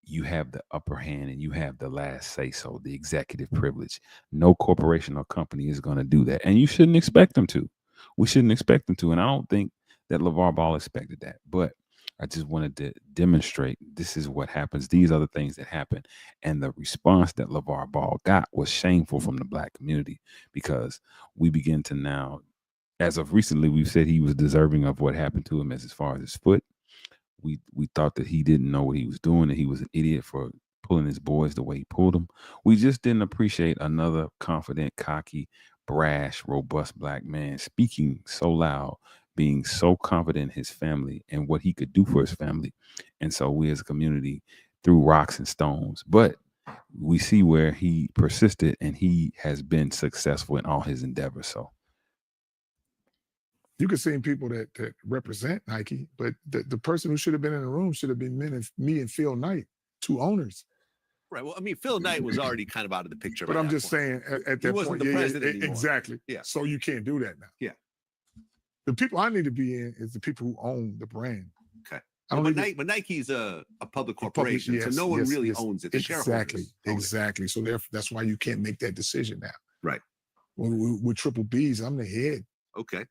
You have the upper hand and you have the last say so, the executive privilege. No corporation or company is going to do that. And you shouldn't expect them to. We shouldn't expect them to. And I don't think that LeVar Ball expected that. But I just wanted to demonstrate this is what happens. These are the things that happen. And the response that LeVar Ball got was shameful from the Black community, because we begin to now, as of recently, we've said he was deserving of what happened to him as far as his foot. We thought that he didn't know what he was doing, that he was an idiot for pulling his boys the way he pulled them. We just didn't appreciate another confident, cocky, brash, robust Black man speaking so loud, being so confident in his family and what he could do for his family. And so we as a community threw rocks and stones. But we see where he persisted and he has been successful in all his endeavors. So you could see people that represent Nike, but the person who should have been in the room should have been me and Phil Knight, two owners. Right. Well, I mean, Phil Knight was already kind of out of the picture. But I'm just saying, at that wasn't point, the president anymore. exactly. Yeah. So you can't do that now. Yeah. The people I need to be in is the people who own the brand. Okay. But Nike's a public corporation, so no one really owns it. The Exactly. So that's why you can't make that decision now. Right. With Triple B's, I'm the head. Okay.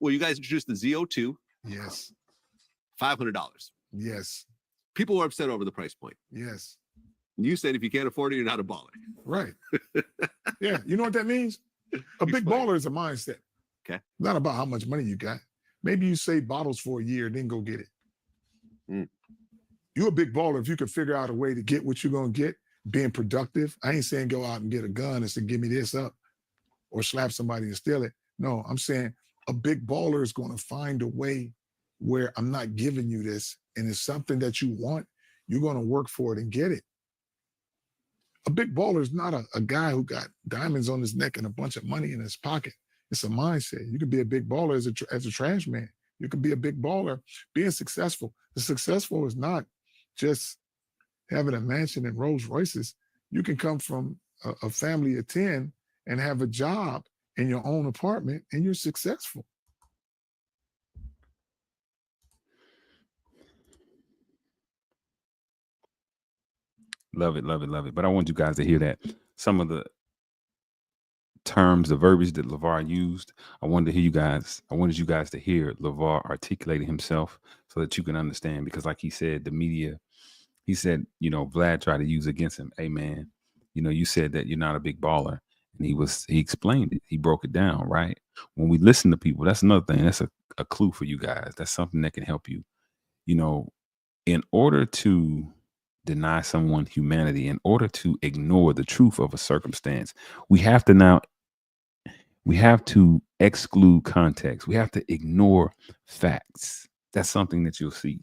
Well, you guys introduced the ZO2. Yes. $500. Yes. People were upset over the price point. Yes. You said if you can't afford it, you're not a baller. Right. Yeah. You know what that means? A big baller is a mindset. Okay. Not about how much money you got. Maybe you save bottles for a year, then go get it. You're a big baller if you can figure out a way to get what you're going to get, being productive. I ain't saying go out and get a gun and say, give me this up or slap somebody and steal it. No, I'm saying a big baller is going to find a way where I'm not giving you this, and it's something that you want, you're going to work for it and get it. A big baller is not a guy who got diamonds on his neck and a bunch of money in his pocket. It's a mindset. You can be a big baller as a trash man. You can be a big baller, being successful. The successful is not just having a mansion and Rolls Royces. You can come from a family of 10 and have a job in your own apartment and you're successful. Love it, love it, love it. But I want you guys to hear that some of the terms, the verbiage that LeVar used, I wanted you guys to hear LeVar articulating himself so that you can understand. Because like he said, the media, he said, Vlad tried to use against him. Hey man, you said that you're not a big baller. And he explained it. He broke it down, right? When we listen to people, that's another thing. That's a clue for you guys. That's something that can help you. In order to deny someone humanity, in order to ignore the truth of a circumstance, we have to exclude context. We have to ignore facts. That's something that you'll see.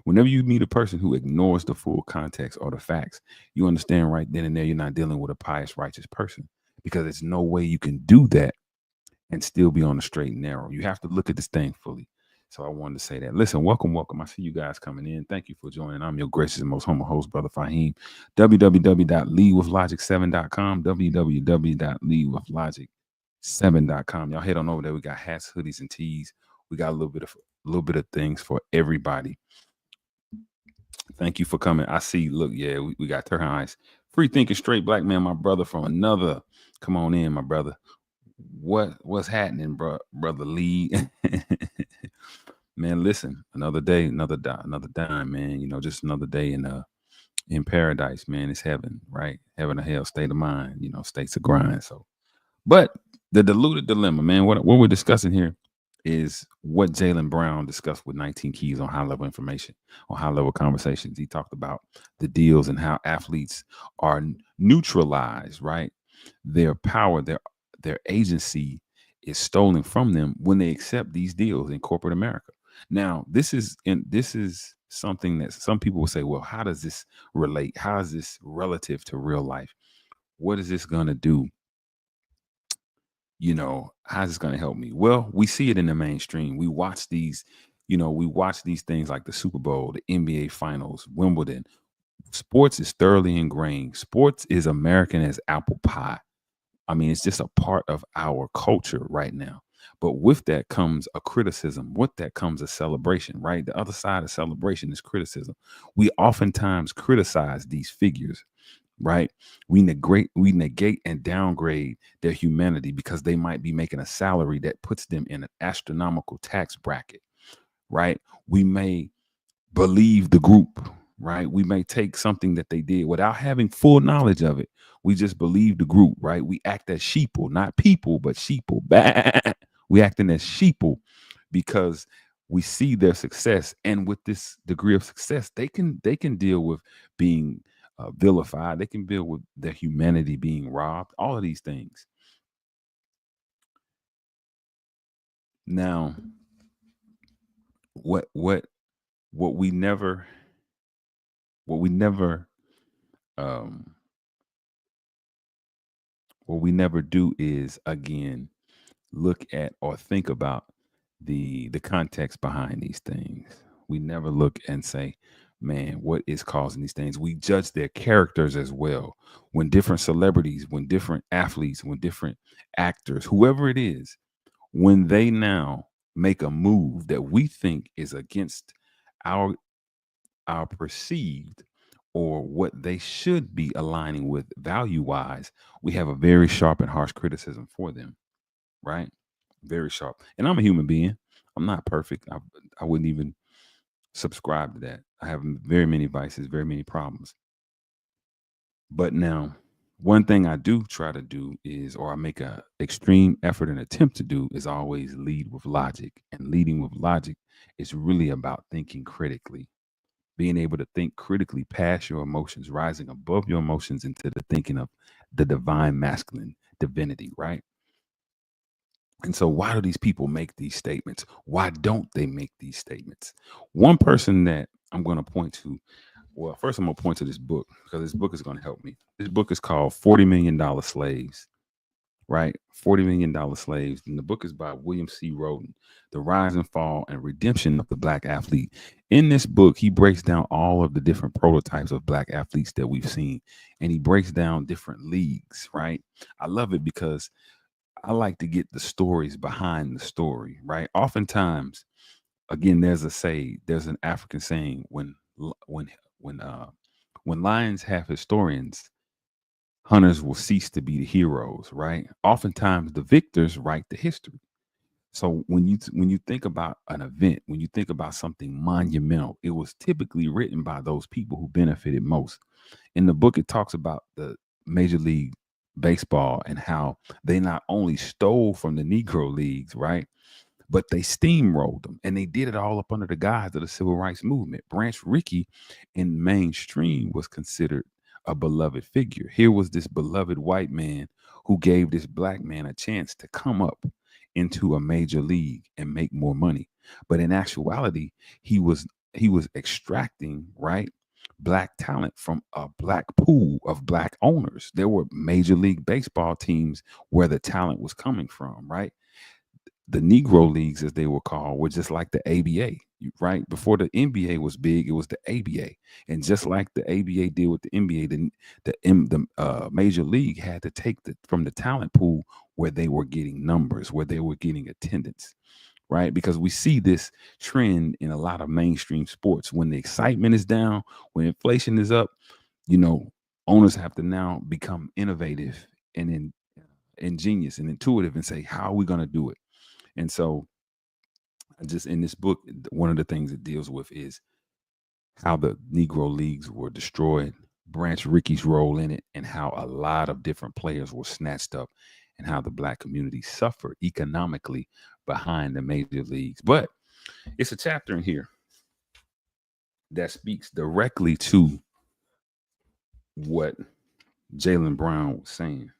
Whenever you meet a person who ignores the full context or the facts, you understand right then and there you're not dealing with a pious, righteous person, because there's no way you can do that and still be on the straight and narrow. You have to look at this thing fully. So I wanted to say that. Listen, welcome. I see you guys coming in. Thank you for joining. I'm your gracious and most humble host, Brother Faheem. www.leadwithlogic7.com. www.leadwithlogic7.com. Y'all head on over there. We got hats, hoodies, and tees. We got a little bit of things for everybody. Thank you for coming. I see. Look, yeah, we got Turhan Ice. Free thinking, straight black man, my brother from another. Come on in, my brother. What's happening, brother Lee? Man, listen, another day, another dime, man. Just another day in paradise, man. It's heaven, right? Heaven or hell, state of mind, states of grind. So, but the diluted dilemma, man. What we're discussing here is what Jalen Brown discussed with 19 Keys on high level information, on high level conversations. He talked about the deals and how athletes are neutralized, right? Their power, their agency is stolen from them when they accept these deals in corporate America. Now, this is something that some people will say, well, how does this relate? How is this relative to real life? What is this going to do? How's this going to help me? Well, we see it in the mainstream. We watch these things like the Super Bowl, the NBA Finals, Wimbledon. Sports is thoroughly ingrained. Sports is American as apple pie. I mean, it's just a part of our culture right now. But with that comes a criticism. With that comes a celebration, right? The other side of celebration is criticism. We oftentimes criticize these figures, right? We negate and downgrade their humanity because they might be making a salary that puts them in an astronomical tax bracket, right? We may believe the group, right? We may take something that they did without having full knowledge of it. We just believe the group, right? We act as sheeple, not people, but sheeple. We acting as sheeple because we see their success, and with this degree of success, they can deal with being vilified. They can deal with their humanity being robbed. All of these things. Now, what we never do is, again, look at or think about the context behind these things. We never look and say, man, what is causing these things? We judge their characters as well. When different celebrities, when different athletes, when different actors, whoever it is, when they now make a move that we think is against our perceived or what they should be aligning with value wise, we have a very sharp and harsh criticism for them, right? Very sharp. And I'm a human being. I'm not perfect. I wouldn't even subscribe to that. I have very many vices, very many problems. But now, one thing I do try to do is, or I make a extreme effort and attempt to do, is always lead with logic. And leading with logic is really about thinking critically. Being able to think critically past your emotions, rising above your emotions into the thinking of the divine masculine divinity, right? And so why do these people make these statements? Why don't they make these statements? One person that I'm going to point to, well, first I'm going to point to this book because this book is going to help me. This book is called $40 Million Slaves. right? $40 million slaves. And the book is by William C. Roden, The Rise and Fall and Redemption of the Black Athlete. In this book, he breaks down all of the different prototypes of black athletes that we've seen, and he breaks down different leagues, right? I love it because I like to get the stories behind the story, right? Oftentimes, again, there's an African saying when lions have historians, hunters will cease to be the heroes, right? Oftentimes the victors write the history. So when you think about an event, when you think about something monumental, it was typically written by those people who benefited most. In the book, it talks about the Major League Baseball and how they not only stole from the Negro leagues, right? But they steamrolled them, and they did it all up under the guise of the civil rights movement. Branch Rickey in mainstream was considered a beloved figure. Here was this beloved white man who gave this black man a chance to come up into a major league and make more money. But in actuality, he was extracting, right, black talent from a black pool of black owners. There were major league baseball teams where the talent was coming from, right? The Negro leagues, as they were called, were just like the ABA, right? Before the NBA was big, it was the ABA, and just like the ABA did with the NBA, the major league had to take from the talent pool where they were getting numbers, where they were getting attendance, right? Because we see this trend in a lot of mainstream sports. When the excitement is down, when inflation is up, you know, owners have to now become innovative and ingenious and intuitive and say, how are we going to do it? And so, just in this book, one of the things it deals with is how the Negro leagues were destroyed, Branch Rickey's role in it, and how a lot of different players were snatched up, and how the black community suffered economically behind the major leagues. But it's a chapter in here that speaks directly to what Jalen Brown was saying,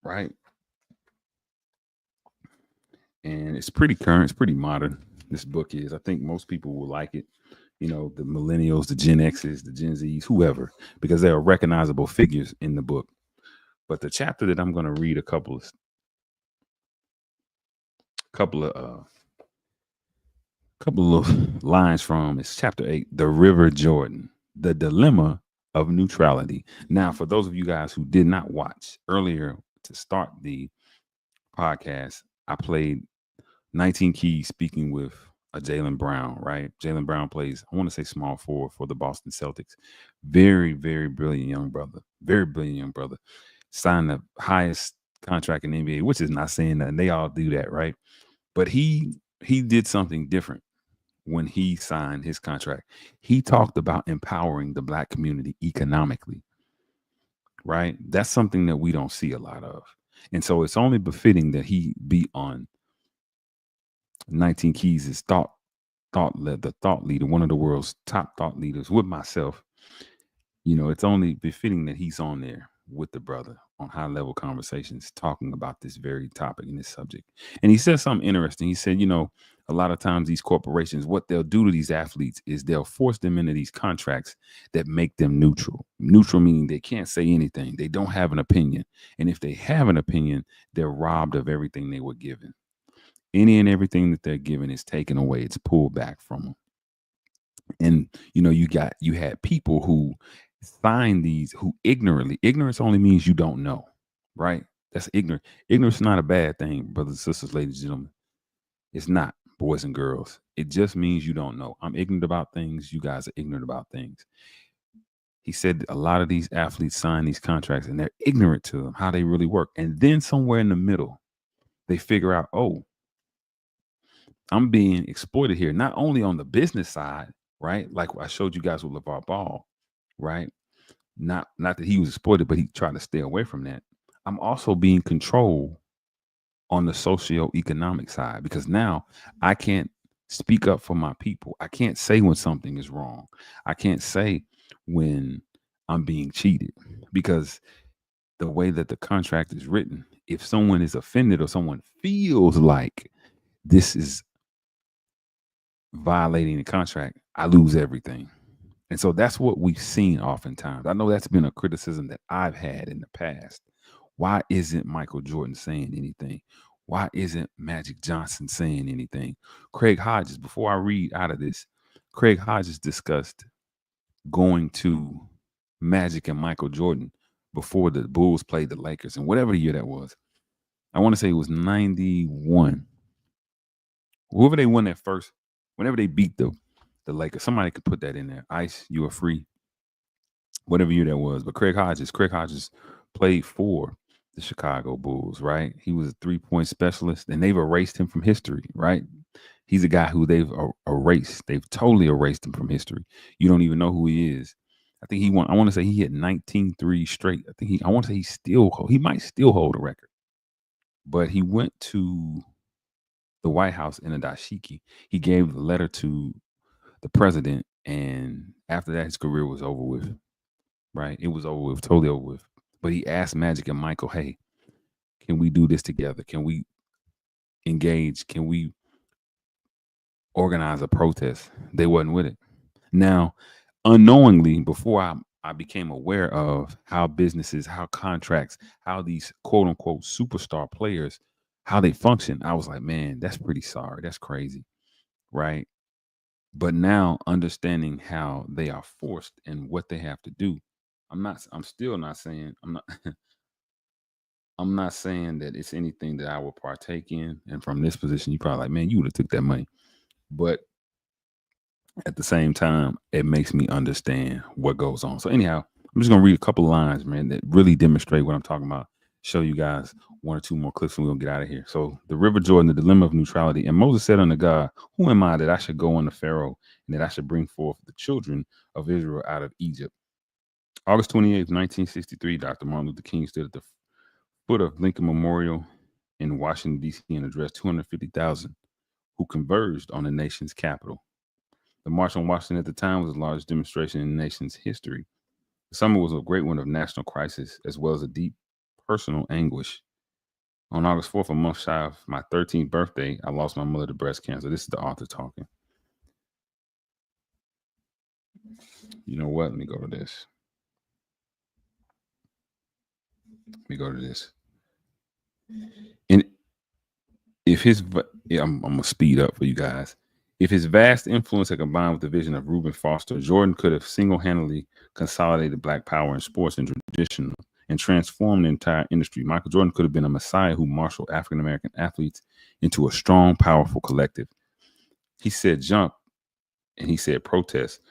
right? And it's pretty current, it's pretty modern. This book is. I think most people will like it. You know, the millennials, the Gen X's, the Gen Z's, whoever, because they are recognizable figures in the book. But the chapter that I'm going to read a couple of lines from is chapter 8, The River Jordan, the dilemma of neutrality. Now, for those of you guys who did not watch earlier to start the podcast, I played 19 Keys speaking with a Jalen Brown, right? Jalen Brown plays, I want to say small forward for the Boston Celtics. Very, very brilliant young brother. Very brilliant young brother. Signed the highest contract in the NBA, which is not saying that. They all do that, right? But he did something different when he signed his contract. He talked about empowering the black community economically, right? That's something that we don't see a lot of. And so it's only befitting that he be on 19 Keys is the thought leader, one of the world's top thought leaders with myself. You know, it's only befitting that he's on there with the brother on high level conversations talking about this very topic and this subject. And he said something interesting. He said, you know, a lot of times these corporations, what they'll do to these athletes is they'll force them into these contracts that make them neutral. Neutral meaning they can't say anything. They don't have an opinion. And if they have an opinion, they're robbed of everything they were given. Any and everything that they're given is taken away. It's pulled back from them. And you know, you had people who sign these who ignorance only means you don't know, right? That's ignorant. Ignorance is not a bad thing, brothers and sisters, ladies and gentlemen. It's not, boys and girls. It just means you don't know. I'm ignorant about things. You guys are ignorant about things. He said a lot of these athletes sign these contracts and they're ignorant to them, how they really work. And then somewhere in the middle, they figure out, oh, I'm being exploited here, not only on the business side, right? Like I showed you guys with LeVar Ball, right? Not that he was exploited, but he tried to stay away from that. I'm also being controlled on the socio-economic side because now I can't speak up for my people. I can't say when something is wrong. I can't say when I'm being cheated because the way that the contract is written, if someone is offended or someone feels like this is violating the contract, I lose everything. And so that's what we've seen oftentimes. I know that's been a criticism that I've had in the past. Why isn't Michael Jordan saying anything? Why isn't Magic Johnson saying anything? Craig Hodges, before I read out of this, Craig Hodges discussed going to Magic and Michael Jordan before the Bulls played the Lakers and whatever year that was. I want to say it was 91. Whoever they won that first, whenever they beat the Lakers, somebody could put that in there. Ice, you are free. Whatever year that was. But Craig Hodges played for the Chicago Bulls, right? He was a 3-point specialist, and they've erased him from history, right? He's a guy who they've erased. They've totally erased him from history. You don't even know who he is. I think he won. I want to say he hit 19 threes straight. I want to say he might still hold a record. But he went to the White House in a dashiki. He gave the letter to the president, and after that, his career was over with. Right? It was over with, totally over with. But he asked Magic and Michael, hey, can we do this together? Can we engage? Can we organize a protest? They wasn't with it. Now, unknowingly, before I became aware of how businesses, how contracts, how these quote unquote superstar players, how they function, I was like, man, that's pretty sorry. That's crazy. Right. But now understanding how they are forced and what they have to do, I'm still not saying, I'm not saying that it's anything that I will partake in. And from this position, you probably like, man, you would have took that money. But at the same time, it makes me understand what goes on. So anyhow, I'm just gonna read a couple lines, man, that really demonstrate what I'm talking about. Show you guys one or two more clips, and we're gonna get out of here. So the River Jordan, the dilemma of neutrality. And Moses said unto God, who am I that I should go unto Pharaoh and that I should bring forth the children of Israel out of Egypt? August 28th, 1963, Dr. Martin Luther King stood at the foot of Lincoln Memorial in Washington, D.C. and addressed 250,000 who converged on the nation's capital. The March on Washington at the time was the largest demonstration in the nation's history. The summer was a great one of national crisis as well as a deep personal anguish. On August 4th, a month shy of my 13th birthday, I lost my mother to breast cancer. This is the author talking. You know what? Let me go to this. And if I'm gonna speed up for you guys. If his vast influence had combined with the vision of Reuben Foster, Jordan could have single-handedly consolidated Black power in sports and traditional and transformed the entire industry. Michael Jordan could have been a messiah who marshaled African-American athletes into a strong, powerful collective. He said jump, and he said protest.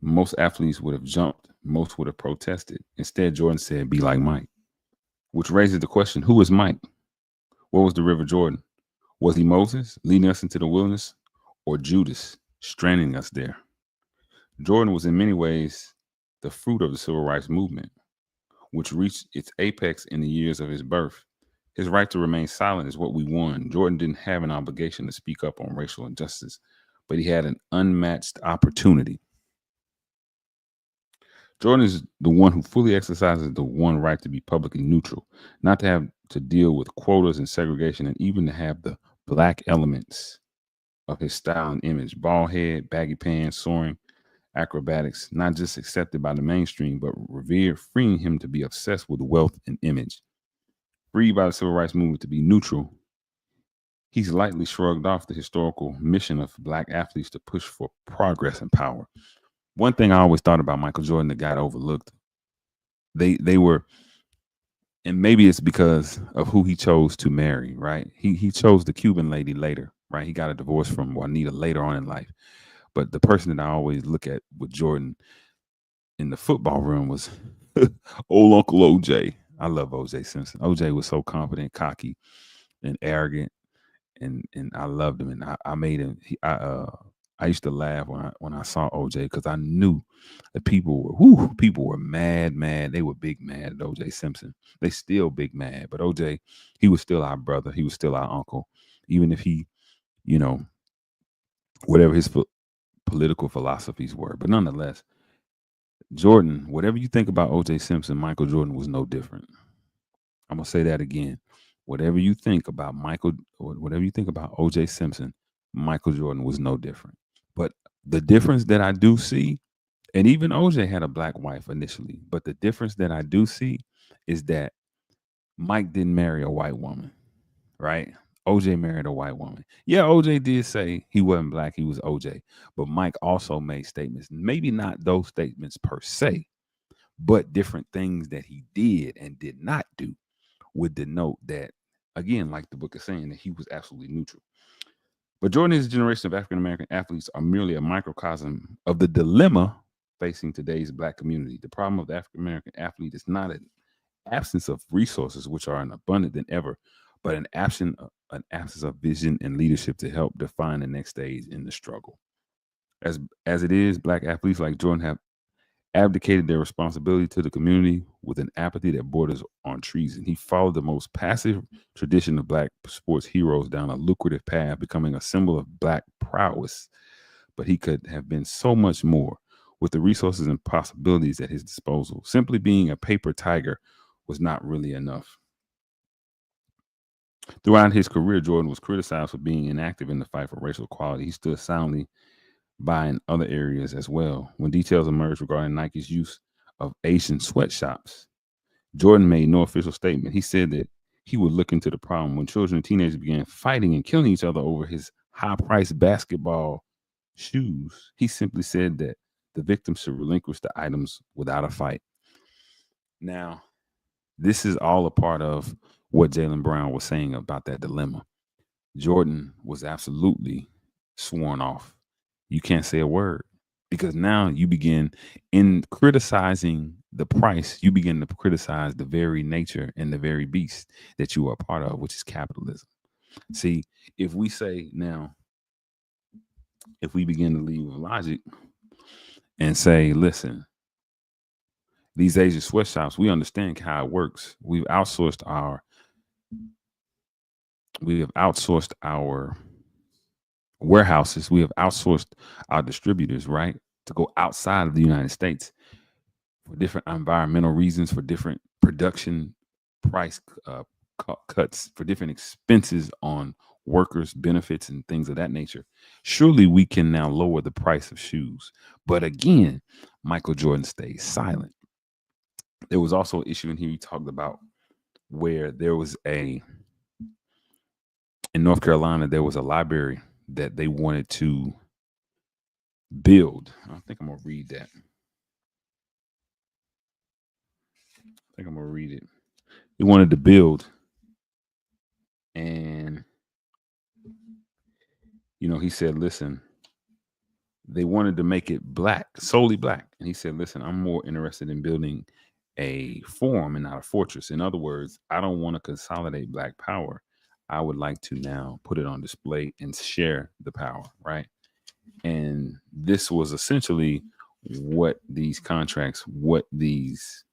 Most athletes would have jumped. Most would have protested. Instead, Jordan said, be like Mike, which raises the question, who is Mike? What was the River Jordan? Was he Moses leading us into the wilderness, or Judas stranding us there? Jordan was in many ways the fruit of the civil rights movement, which reached its apex in the years of his birth. His right to remain silent is what we won. Jordan didn't have an obligation to speak up on racial injustice, but he had an unmatched opportunity. Jordan is the one who fully exercises the one right to be publicly neutral, not to have to deal with quotas and segregation, and even to have the Black elements of his style and image, bald head, baggy pants, soaring acrobatics, not just accepted by the mainstream, but revered, freeing him to be obsessed with wealth and image. Freed by the civil rights movement to be neutral, he's lightly shrugged off the historical mission of Black athletes to push for progress and power. One thing I always thought about Michael Jordan that got overlooked, they were, and maybe it's because of who he chose to marry, right? He chose the Cuban lady later, right? He got a divorce from Juanita later on in life. But the person that I always look at with Jordan in the football room was old Uncle OJ. I love OJ Simpson. OJ was so confident, cocky, and arrogant, and I loved him. And I made him. I used to laugh when I saw OJ because I knew that people were mad. They were big mad at OJ Simpson. They still big mad, but OJ, he was still our brother. He was still our uncle, even if he, whatever his political philosophies were. But nonetheless, Jordan, whatever you think about OJ Simpson, Michael Jordan was no different. I'm gonna say that again. Whatever you think about OJ Simpson, Michael Jordan was no different. But the difference that I do see And even OJ had a black wife initially. But the difference that I do see is that Mike didn't marry a white woman, right? OJ married a white woman. Yeah, OJ did say he wasn't black, he was OJ. But Mike also made statements, maybe not those statements per se, but different things that he did and did not do would denote that, again, like the book is saying, that he was absolutely neutral. But Jordan and his generation of African American athletes are merely a microcosm of the dilemma facing today's black community. The problem of the African American athlete is not an absence of resources, which are an abundant than ever, but an absence of vision and leadership to help define the next stage in the struggle. As it is, black athletes like Jordan have abdicated their responsibility to the community with an apathy that borders on treason. He followed the most passive tradition of black sports heroes down a lucrative path, becoming a symbol of black prowess. But he could have been so much more with the resources and possibilities at his disposal. Simply being a paper tiger was not really enough. Throughout his career, Jordan was criticized for being inactive in the fight for racial equality. He stood soundly by in other areas as well. When details emerged regarding Nike's use of Asian sweatshops, Jordan made no official statement. He said that he would look into the problem. When children and teenagers began fighting and killing each other over his high-priced basketball shoes, he simply said that the victims should relinquish the items without a fight. Now, this is all a part of what Jalen Brown was saying about that dilemma. Jordan was absolutely sworn off. You can't say a word because now you begin in criticizing the price, you begin to criticize the very nature and the very beast that you are a part of, which is capitalism. See, if we say now, if we begin to leave with logic and say, listen, these Asian sweatshops, we understand how it works. We have outsourced our warehouses. We have outsourced our distributors, right, to go outside of the United States for different environmental reasons, for different production price cuts, for different expenses on workers, benefits, and things of that nature. Surely we can now lower the price of shoes. But again, Michael Jordan stays silent. There was also an issue in here he talked about where there was in North Carolina, there was a library that they wanted to build. I think I'm going to read that. I think I'm going to read it. They wanted to build, and, he said, listen, they wanted to make it black, solely black. And he said, listen, I'm more interested in building a forum and not a fortress. In other words, I don't want to consolidate black power. I would like to now put it on display and share the power, right? And this was essentially what these contracts, what these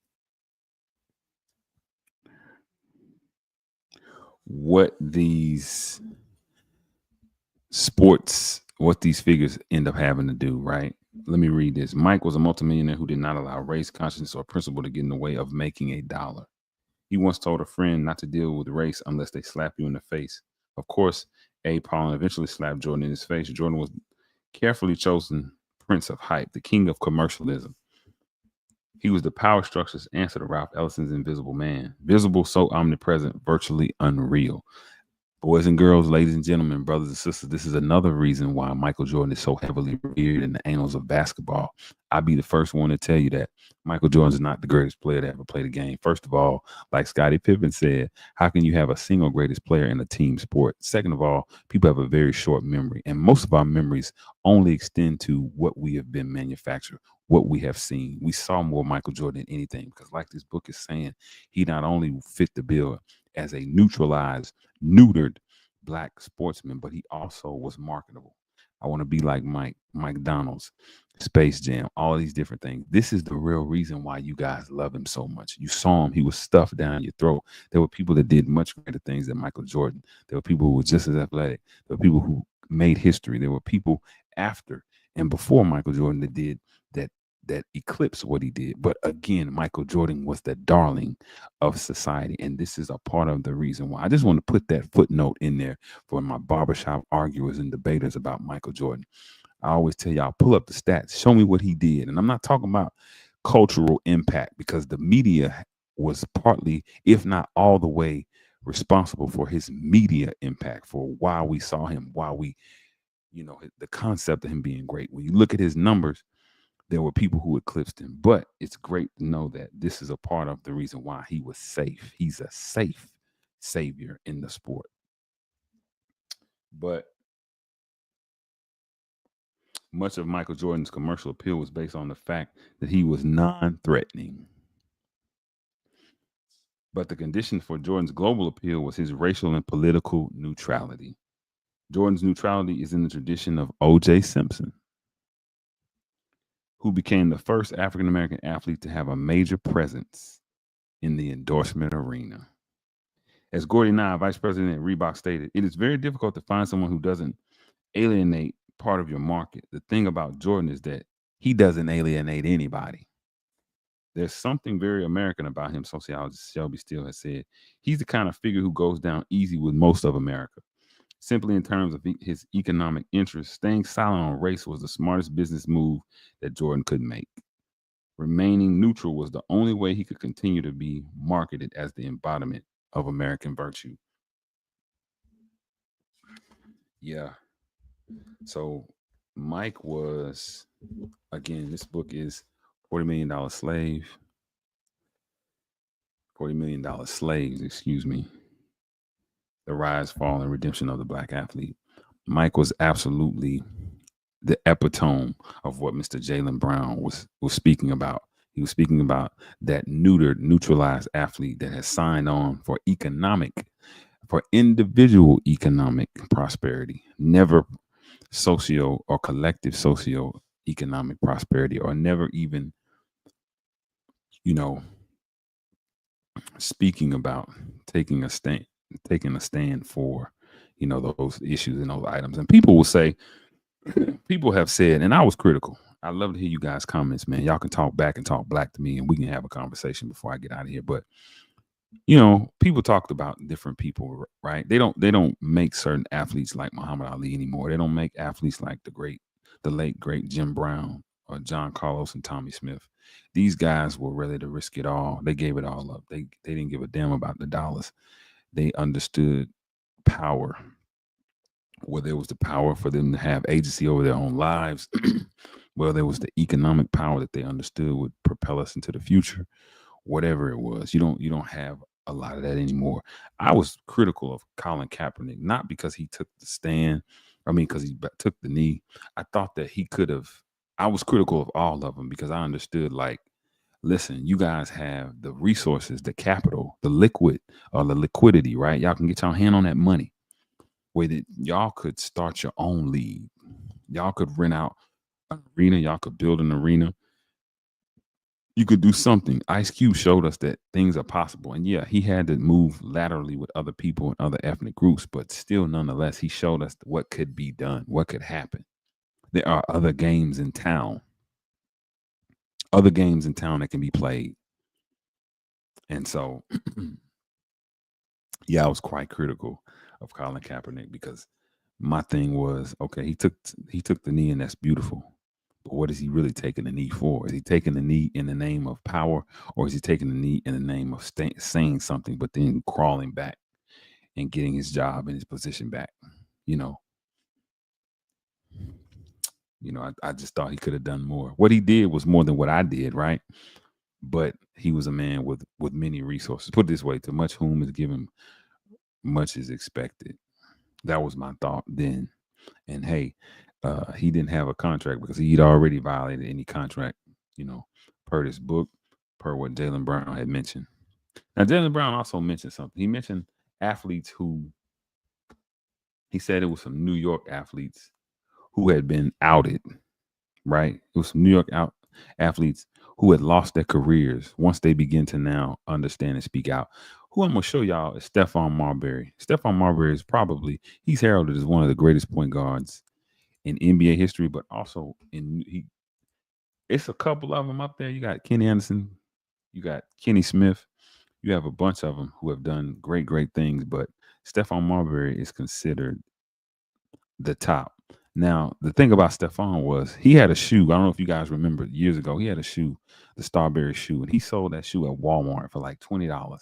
sports, what these figures end up having to do, right? Let me read this. Mike was a multimillionaire who did not allow race, conscience, or principle to get in the way of making a dollar. He once told a friend not to deal with race unless they slap you in the face. Of course, A. Paulin eventually slapped Jordan in his face. Jordan was carefully chosen prince of hype, the king of commercialism. He was the power structure's answer to Ralph Ellison's Invisible Man. Visible, so omnipresent, virtually unreal. Boys and girls, ladies and gentlemen, brothers and sisters, this is another reason why Michael Jordan is so heavily revered in the annals of basketball. I'll be the first one to tell you that Michael Jordan is not the greatest player to ever play the game. First of all, like Scottie Pippen said, how can you have a single greatest player in a team sport? Second of all, people have a very short memory, and most of our memories only extend to what we have been manufactured, what we have seen. We saw more Michael Jordan than anything because, like this book is saying, he not only fit the bill as a neutered black sportsman, but he also was marketable. I want to be like Mike Donald's, Space Jam, all these different things. This is the real reason why you guys love him so much. You saw him, he was stuffed down your throat. There were people that did much greater things than Michael Jordan. There were people who were just as athletic. There were people who made history. There were people after and before Michael Jordan that did that eclipsed what he did. But again, Michael Jordan was the darling of society. And this is a part of the reason why. I just want to put that footnote in there for my barbershop arguers and debaters about Michael Jordan. I always tell y'all, pull up the stats, show me what he did. And I'm not talking about cultural impact, because the media was partly, if not all the way, responsible for his media impact, for why we saw him, why we, the concept of him being great. When you look at his numbers, there were people who eclipsed him. But it's great to know that this is a part of the reason why he was safe. He's a safe savior in the sport. But much of Michael Jordan's commercial appeal was based on the fact that he was non-threatening. But the condition for Jordan's global appeal was his racial and political neutrality. Jordan's neutrality is in the tradition of O.J. Simpson, who became the first African American athlete to have a major presence in the endorsement arena. As Gordy Nye, vice president at Reebok, stated, it is very difficult to find someone who doesn't alienate part of your market. The thing about Jordan is that he doesn't alienate anybody. There's something very American about him, sociologist Shelby Steele has said. He's the kind of figure who goes down easy with most of America. Simply in terms of his economic interests, staying silent on race was the smartest business move that Jordan could make. Remaining neutral was the only way he could continue to be marketed as the embodiment of American virtue. Yeah. So Mike was, again, this book is $40 Million Slave. $40 Million Slaves, excuse me. The Rise, Fall, and Redemption of the Black Athlete. Mike was absolutely the epitome of what Mr. Jalen Brown was speaking about. He was speaking about that neutralized athlete that has signed on for individual economic prosperity, never socio or collective socio-economic prosperity, or never even, speaking about taking a stand for, those issues and those items. And people will say, people have said, and I was critical. I love to hear you guys' comments, man. Y'all can talk back and talk black to me, and we can have a conversation before I get out of here. But people talked about different people, right? They don't make certain athletes like Muhammad Ali anymore. They don't make athletes like the late great Jim Brown or John Carlos and Tommy Smith. These guys were ready to risk it all. They gave it all up. They didn't give a damn about the dollars. They understood power, where there was the power for them to have agency over their own lives, where there was the economic power that they understood would propel us into the future. Whatever it was, you don't have a lot of that anymore. I was critical of Colin Kaepernick, not because he took the stand. I mean, because he took the knee. I thought that he could have. I was critical of all of them because I understood, like, listen, you guys have the resources, the capital, the liquidity, right? Y'all can get your hand on that money, where that y'all could start your own league. Y'all could rent out an arena. Y'all could build an arena. You could do something. Ice Cube showed us that things are possible. And yeah, he had to move laterally with other people and other ethnic groups, but still, nonetheless, he showed us what could be done, what could happen. There are other games in town that can be played. And so, yeah, I was quite critical of Colin Kaepernick because my thing was, okay, he took the knee, and that's beautiful. But what is he really taking the knee for? Is he taking the knee in the name of power, or is he taking the knee in the name of saying something, but then crawling back and getting his job and his position back? I just thought he could have done more. What he did was more than what I did, right? But he was a man with many resources. Put it this way: to much whom is given, much is expected. That was my thought then. And hey, he didn't have a contract because he'd already violated any contract, per this book, per what Jalen Brown had mentioned. Now, Jalen Brown also mentioned something. He mentioned athletes who, he said it was some New York athletes who had been outed, right? It was some New York athletes who had lost their careers once they begin to now understand and speak out. Who I'm going to show y'all is Stephon Marbury. Stephon Marbury is he's heralded as one of the greatest point guards in NBA history, but also it's a couple of them up there. You got Kenny Anderson, you got Kenny Smith, you have a bunch of them who have done great, great things, but Stephon Marbury is considered the top. Now, the thing about Stephon was he had a shoe. I don't know if you guys remember years ago. He had a shoe, the Starberry shoe, and he sold that shoe at Walmart for like $20.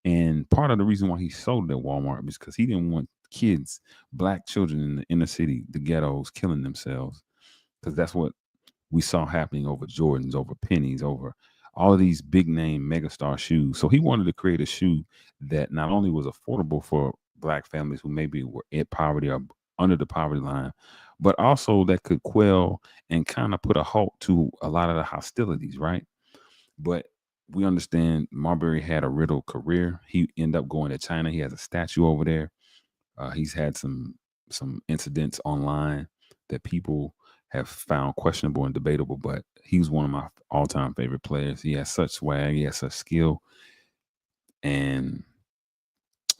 And part of the reason why he sold it at Walmart was because he didn't want kids, black children in the inner city, the ghettos, killing themselves. Because that's what we saw happening over Jordans, over pennies, over all of these big name megastar shoes. So he wanted to create a shoe that not only was affordable for black families who maybe were in poverty or under the poverty line, but also that could quell and kind of put a halt to a lot of the hostilities, right? But we understand Marbury had a riddled career. He ended up going to China. He has a statue over there. He's had some incidents online that people have found questionable and debatable, but he's one of my all-time favorite players. He has such swag, he has such skill, and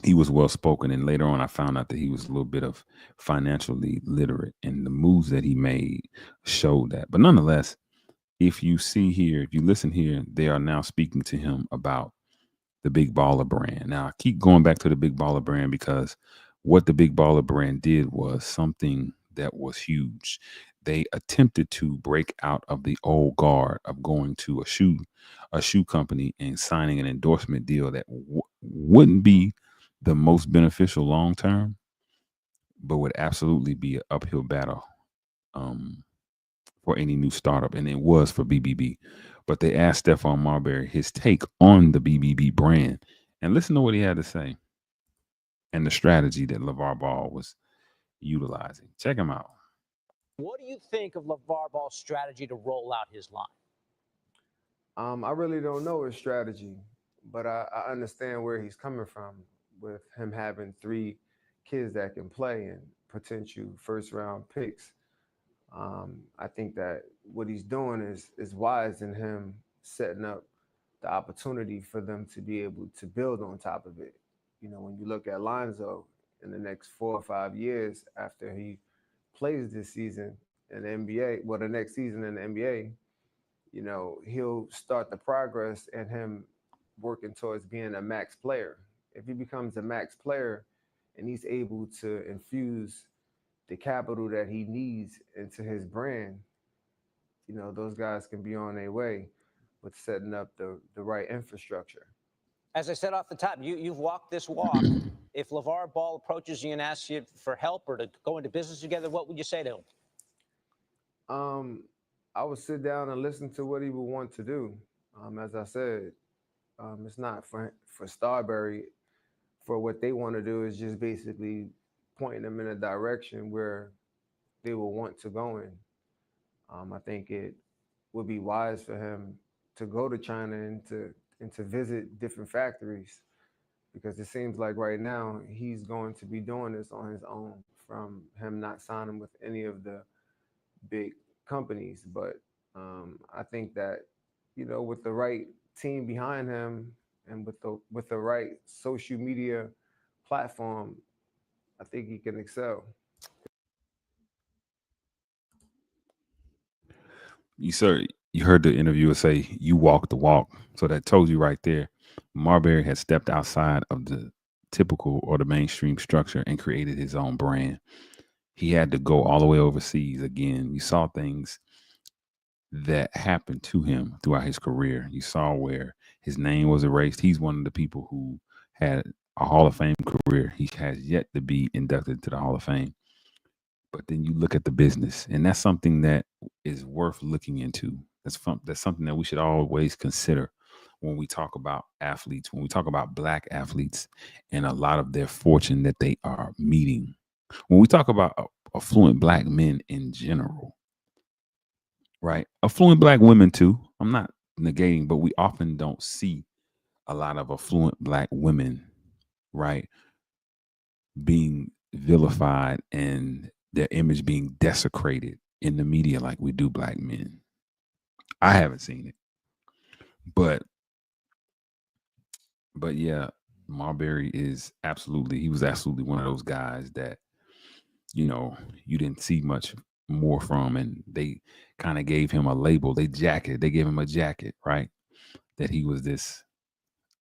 he was well spoken. And later on, I found out that he was a little bit of financially literate, and the moves that he made showed that. But nonetheless, if you see here, if you listen here, they are now speaking to him about the Big Baller brand. Now, I keep going back to the Big Baller brand because what the Big Baller brand did was something that was huge. They attempted to break out of the old guard of going to a shoe company and signing an endorsement deal that wouldn't be the most beneficial long term, but would absolutely be an uphill battle um, for any new startup, and it was for BBB. But they asked Stephon Marbury his take on the BBB brand, and listen to what he had to say and the strategy that LeVar Ball was utilizing. Check him out. What do you think of LeVar Ball's strategy to roll out his line? I really don't know his strategy, but I understand where he's coming from with him having 3 kids that can play and potential first round picks. I think that what he's doing is wise in him setting up the opportunity for them to be able to build on top of it. You know, when you look at Lonzo in the next 4 or 5 years after he plays this season in the NBA, well, the next season in the NBA, you know, he'll start the progress and him working towards being a max player. If he becomes a max player and he's able to infuse the capital that he needs into his brand, you know, those guys can be on their way with setting up the right infrastructure. As I said off the top, you've walked this walk. If LeVar Ball approaches you and asks you for help or to go into business together, what would you say to him? I would sit down and listen to what he would want to do. As I said, it's not for Starberry. For what they want to do is just basically pointing them in a direction where they will want to go in. I think it would be wise for him to go to China and to visit different factories, because it seems like right now he's going to be doing this on his own from him not signing with any of the big companies. But I think that, you know, with the right team behind him and with the right social media platform, I think he can excel. You heard the interviewer say you walk the walk. So that told you right there, Marbury had stepped outside of the typical or the mainstream structure and created his own brand. He had to go all the way overseas again. You saw things that happened to him throughout his career. You saw where his name was erased. He's one of the people who had a Hall of Fame career. He has yet to be inducted to the Hall of Fame. But then you look at the business, and that's something that is worth looking into. That's something that we should always consider when we talk about athletes, when we talk about black athletes and a lot of their fortune that they are meeting. When we talk about affluent black men in general, right? Affluent black women too. I'm not negating, but we often don't see a lot of affluent black women, right, being vilified and their image being desecrated in the media like we do black men. I haven't seen it. But yeah, Marbury he was absolutely one of those guys that, you know, you didn't see much more from, and they kind of gave him a label. They gave him a jacket, right? That he was this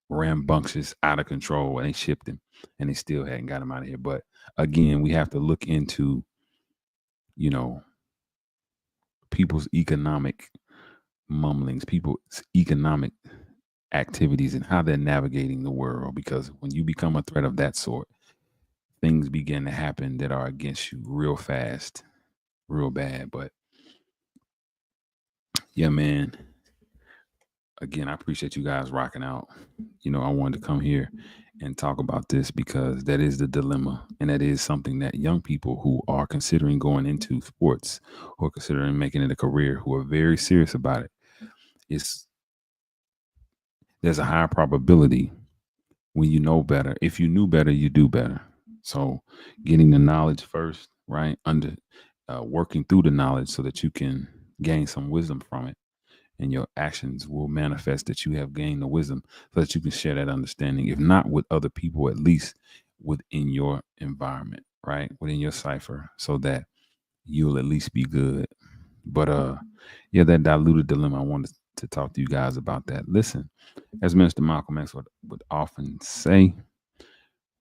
rambunctious, out of control, and they shipped him, and they still hadn't got him out of here. But again, we have to look into you know, people's economic mumblings, people's economic activities, and how they're navigating the world. Because when you become a threat of that sort, things begin to happen that are against you real fast, real bad. But yeah, man, again, I appreciate you guys rocking out. I wanted to come here and talk about this because that is the dilemma. And that is something that young people who are considering going into sports or considering making it a career, who are very serious about it, there's a high probability when you know better. If you knew better, you do better. So getting the knowledge first, right? Working through the knowledge so that you can gain some wisdom from it, and your actions will manifest that you have gained the wisdom so that you can share that understanding, if not with other people, at least within your environment, right? Within your cipher, so that you'll at least be good. But yeah, that diluted dilemma, I wanted to talk to you guys about that. Listen, as Minister Malcolm X would often say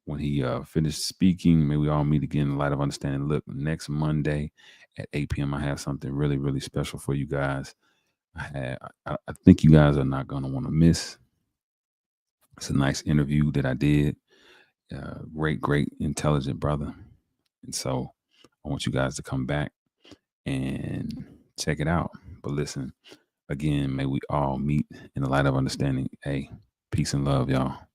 when he finished speaking, may we all meet again in the light of understanding. Look, next Monday at 8 p.m., I have something really, really special for you guys. I think you guys are not going to want to miss. It's a nice interview that I did. Great, intelligent brother. And so I want you guys to come back and check it out. But listen, again, may we all meet in the light of understanding. Hey, peace and love, y'all.